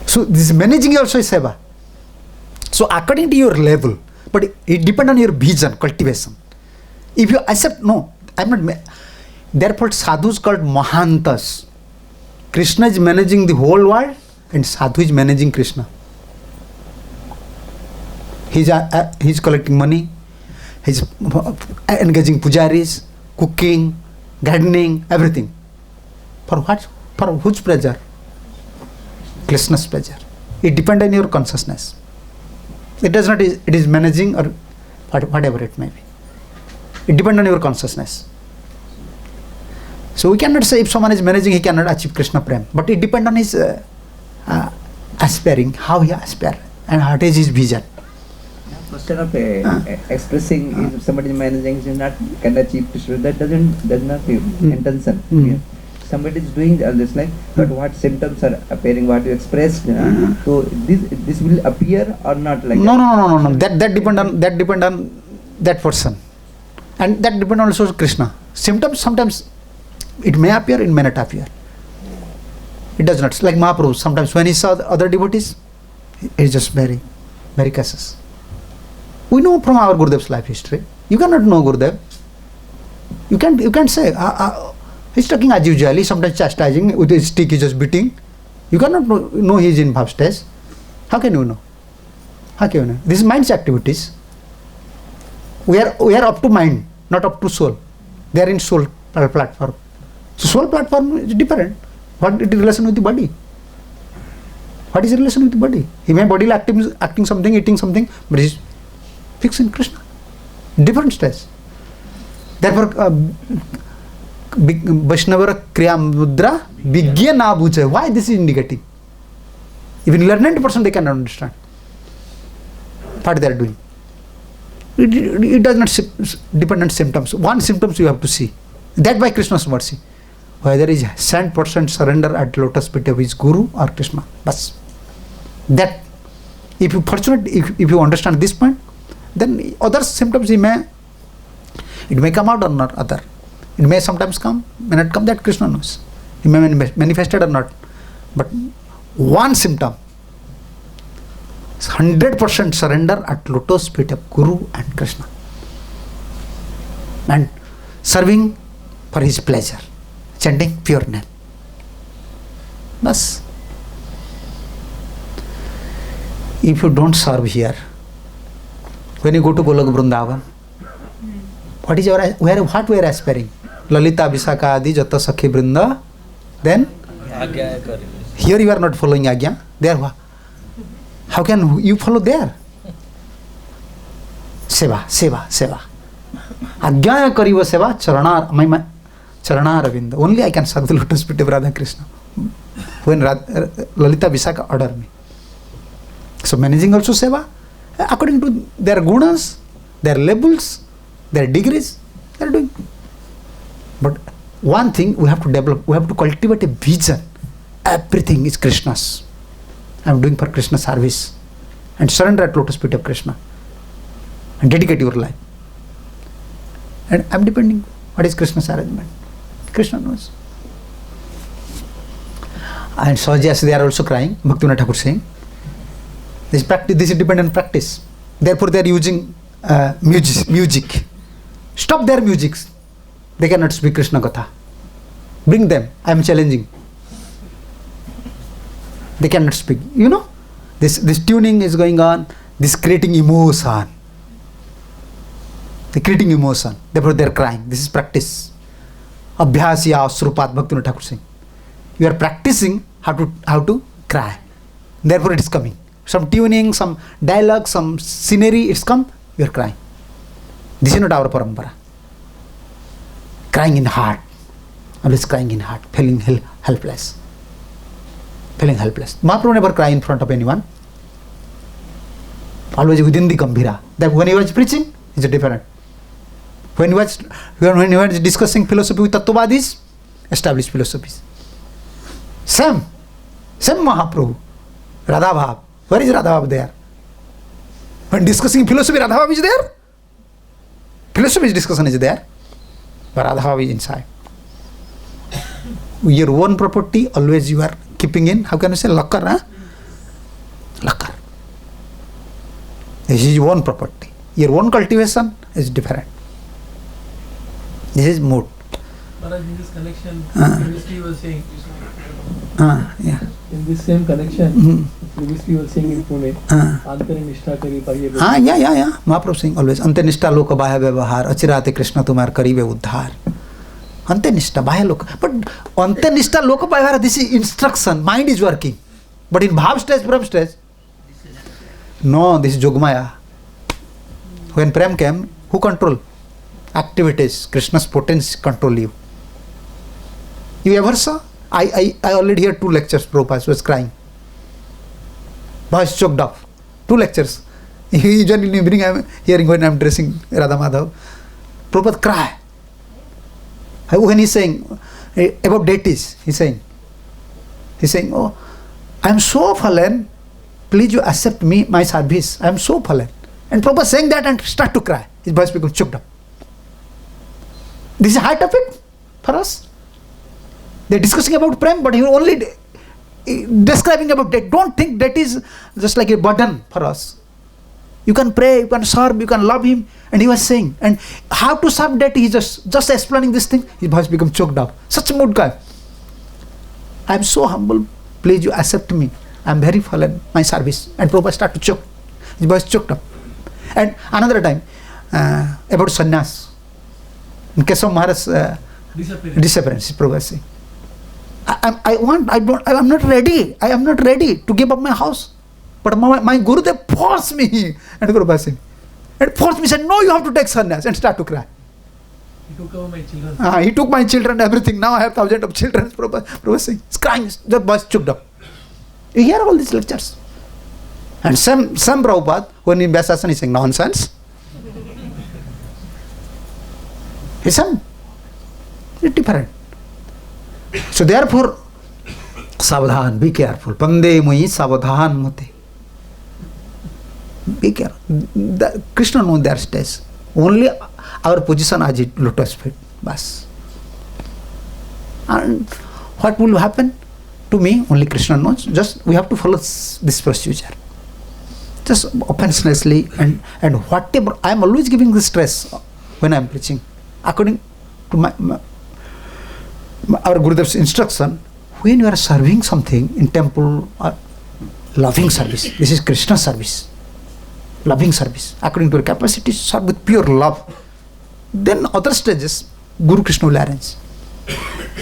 So this managing also is seva. So according to your level, but it depends on your vision, cultivation. If you accept, no, I'm not, therefore sadhu is called mahantas. Krishna is managing the whole world and sadhu is managing Krishna. He's collecting money, he's engaging pujaris, cooking, gardening, everything. For what? For whose pleasure? Krishna's pleasure. It depends on your consciousness. It does not, it is managing or whatever it may be. It depends on your consciousness. So we cannot say if someone is managing, he cannot achieve Krishna Prem. But it depends on his aspiring, how he aspires and what is his vision. Question of expressing if somebody is managing can achieve Krishna, that does not be intention. Somebody is doing all this like, but what symptoms are appearing, what you expressed, so this will appear or not like No. That depend on that person. And that depends also on Krishna. Symptoms sometimes it may appear, it may not appear. It does not. Like Mahaprabhu, sometimes when he saw the other devotees, he is just very, very cautious. We know from our Gurudev's life history. You cannot know Gurudev. You can't say, he's talking as usually, sometimes chastising, with his stick he's just beating. You cannot know he is in bhav stage. How can you know? This is mind's activities. We are up to mind, not up to soul. They are in soul platform. So soul platform is different. What is the relation with the body? What is the relation with the body? He may bodily acting something, eating something, but he is fixed in Krishna. Different stage. Therefore, Vaishnava Kriya Mudra Vigya Na Bhuje. Why this is indicating? Even 90% they cannot understand what they are doing. It does not depend on symptoms. One symptoms you have to see. That by Krishna's mercy. Whether is 100% surrender at lotus feet of his Guru or Krishna. Bas. That, if you understand this point, then other symptoms it may come out or not other. It may sometimes come, may not come, that Krishna knows. It may manifested or not. But one symptom, 100% surrender at lotus feet of Guru and Krishna. And serving for his pleasure. Chanting pure name. Bas. if you don't serve here, when you go to Golok Vrindavan, what is your, what we are aspiring? Lalita Visakha Adi Jata Sakhi Vrinda, then here you are not following Agya, there how can you follow there? Seva, seva, seva. Agya Kariva Seva, Charana Ravinda. Only I can serve the lotus feet of Radha Krishna. When Lalita Visakha order me. So managing also seva, according to their gunas, their labels, their degrees, they are doing. But one thing we have to develop, we have to cultivate a vision. Everything is Krishna's. I am doing for Krishna service. And surrender at lotus feet of Krishna. And dedicate your life. And I am depending, what is Krishna's arrangement? Krishna knows. And Sahajas, they are also crying, Bhaktivinoda Thakur saying. This is dependent practice. Therefore they are using music. Stop their music. They cannot speak Krishna Katha. Bring them. I am challenging. They cannot speak. You know, this tuning is going on. This creating emotion. They are creating emotion. Therefore they are crying. This is practice. Abhyasya Srupat Bhaktivinoda Thakur saying. You are practicing how to cry. Therefore it is coming. Some tuning, some dialogue, some scenery, it's come, you are crying. This is not our parampara. Crying in heart. Always crying in heart. Feeling helpless. Feeling helpless. Mahaprabhu never cry in front of anyone. Always within the Gambhira. That when he was preaching, it's different. When he was discussing philosophy with Tattvadis, established philosophies. Same Mahaprabhu. Radha Bhav. Where is Radha Bhav there? When discussing philosophy, Radha Bhav is there. Philosophy discussion is there. But Radha Bhav is inside. Your own property, always you are keeping in, how can you say, lakar, huh? Lakar. This is your own property. Your own cultivation is different. This is mood. But in this connection, previously was saying, yeah. in this same connection, previously was saying in Pune, Antare Nishtha Kari Pahiye Bhai. Yeah. Mahaprabhu saying always, Ante Nishtha Loka Bhaya Vyavahar, Achirate Krishna Tumar Karive Uddhar. Ante Nishtha, Bhaya Loka. But Ante Nishtha Loka Bhaya, this is instruction, mind is working. But in Bhav stage, Prem stage, no, this is Jogmaya. When Prem came, who control? Activities, Krishna's potency control you. You ever saw? I already heard 2 lectures, Prabhupada was crying. Voice choked up. 2 lectures. Usually in the evening I am hearing when I am dressing Radha Madhav. Prabhupada cry. When he is saying about deities, he is saying, oh, I am so fallen, please you accept me, my service. I am so fallen. And Prabhupada saying that and start to cry. His voice becomes choked up. This is high topic for us. They are discussing about Prem, but he only describing about that. Don't think that is just like a burden for us. You can pray, you can serve, you can love him. And he was saying, and how to serve that, he is just explaining this thing, his voice becomes choked up. Such a mood guy. I am so humble, please you accept me. I am very fallen, my service. And Prabhupada start to choke. His voice choked up. And another time, about sannyas. In case of Maharaj's disappearance, Prabhupada saying, I am not ready. I am not ready to give up my house. But my Gurudev forced me. And Prabhupada saying, and forced me, said, no, you have to take sannyas, and start to cry. He took over my children. He took my children, everything. Now I have thousands of children. Prabhupada saying, he's crying, the voice choked up. You hear all these lectures. And some Prabhupada, when in Vyasasana, he's saying nonsense. He's some different. So therefore, Savadhan, be careful. Pande mui savadhan mute. Be careful. Krishna knows their stage. Only our position as it lotus feet. Bas. And what will happen to me? Only Krishna knows. Just we have to follow this procedure. Just offenselessly and whatever. I am always giving this stress when I am preaching. According to our Gurudev's instruction, when you are serving something in temple or loving service. This is Krishna service. Loving service. According to your capacity, serve with pure love. Then other stages, Guru Krishna will arrange.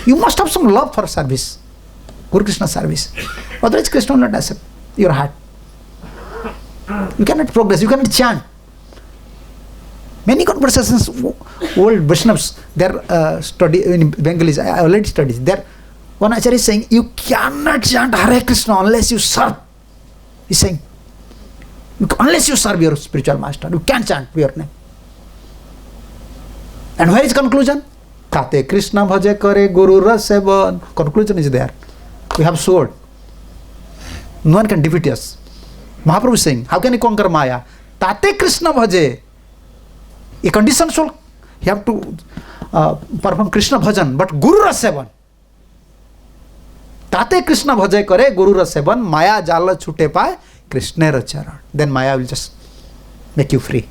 You must have some love for service. Guru Krishna service. Otherwise Krishna will not accept your heart. You cannot progress, you cannot chant. Many conversations, old Vaishnavas, their study in Bengalis, I already studied. There, one Acharya is saying, you cannot chant Hare Krishna unless you serve. He's saying, unless you serve your spiritual master, you can't chant your name. And where is conclusion? Tate Krishna bhaje kare Guru Rasevan. Conclusion is there. We have sword. No one can defeat us. Mahaprabhu is saying, how can you conquer Maya? Tate Krishna bhaje. A condition soul, you have to perform Krishna bhajan, but Guru Rasevan. Tate Krishna bhaje kare Guru Rasevan, Maya jala chute pae Krishna charan. Then Maya will just make you free.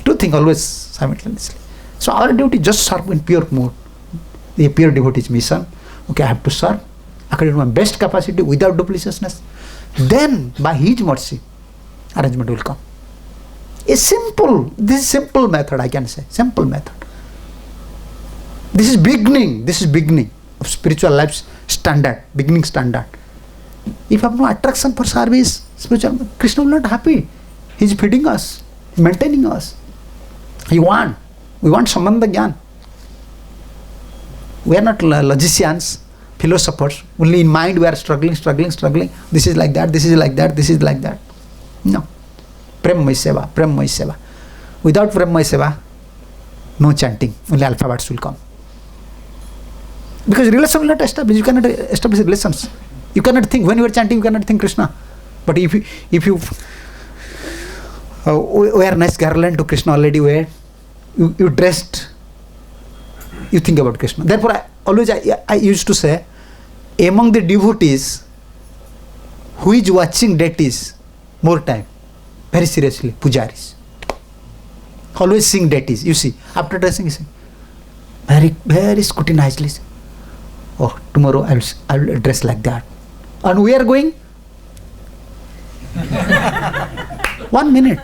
Two things always simultaneously. So our duty just serve in pure mood. The pure devotee's mission. Okay, I have to serve according to my best capacity without dupliciousness. Then by His mercy, arrangement will come. This is simple method, I can say. Simple method. This is beginning of spiritual life's standard, beginning standard. If you have no attraction for service, spiritual, Krishna will not happy. He is feeding us, maintaining us. We want Sambandha Gyan. We are not logicians, philosophers. Only in mind we are struggling. This is like that, this is like that. No. Premmay Seva. Without Premmay Seva, no chanting. Only alphabets will come. Because relation will not establish. You cannot establish relations. You cannot think. When you are chanting, you cannot think Krishna. But if you wear nice garland to Krishna already wear, you dressed, you think about Krishna. Therefore, I used to say, among the devotees, who is watching deities more time? Very seriously, pujaris. Always sing deities. You see, after dressing, you sing. Very, very scrutinizedly. Oh, tomorrow I will dress like that. And we are going 1 minute.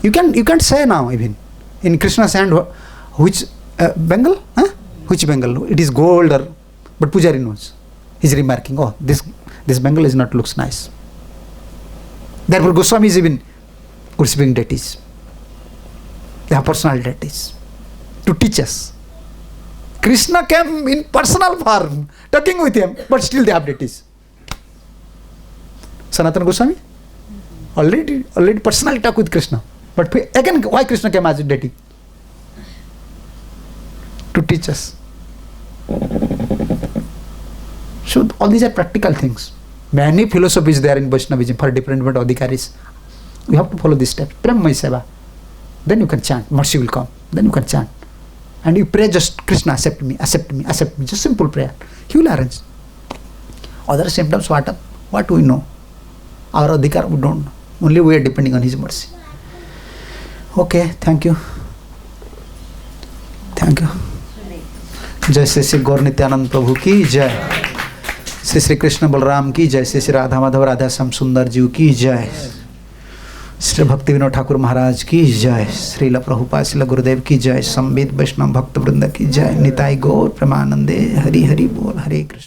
You can't say now even. In Krishna's hand, which Bengal? Huh? Which Bengal? It is gold or, but Pujari knows. He's remarking, oh, this Bengal is not looks nice. Therefore, Goswami is even worshipping deities. They have personal deities to teach us. Krishna came in personal form, talking with him, but still they have deities. Sanatana Goswami already personally talk with Krishna. But again, why Krishna came as a deity? To teach us. So all these are practical things. Many philosophies there in Vaishnavism for different adhikaris. You have to follow this step. Premmay Seva. Then you can chant. Mercy will come. Then you can chant. And you pray just, Krishna, accept me. Just simple prayer. He will arrange. Other symptoms, what do we know? Our adhikar, we don't know. Only we are depending on His mercy. Okay, thank you. जय श्री गौर नित्यानंद प्रभु की जय. श्री कृष्ण बलराम की जय. श्री राधा माधव राधा श्याम सुंदर जी की जय. श्री भक्ति विनोद ठाकुर महाराज की जय. श्रील प्रभुपाद श्रील गुरुदेव की जय. संबित वैष्णव भक्त वृंद की जय. निताई गौर प्रेमानंदे. हरि हरि बोल. हरे कृष्ण.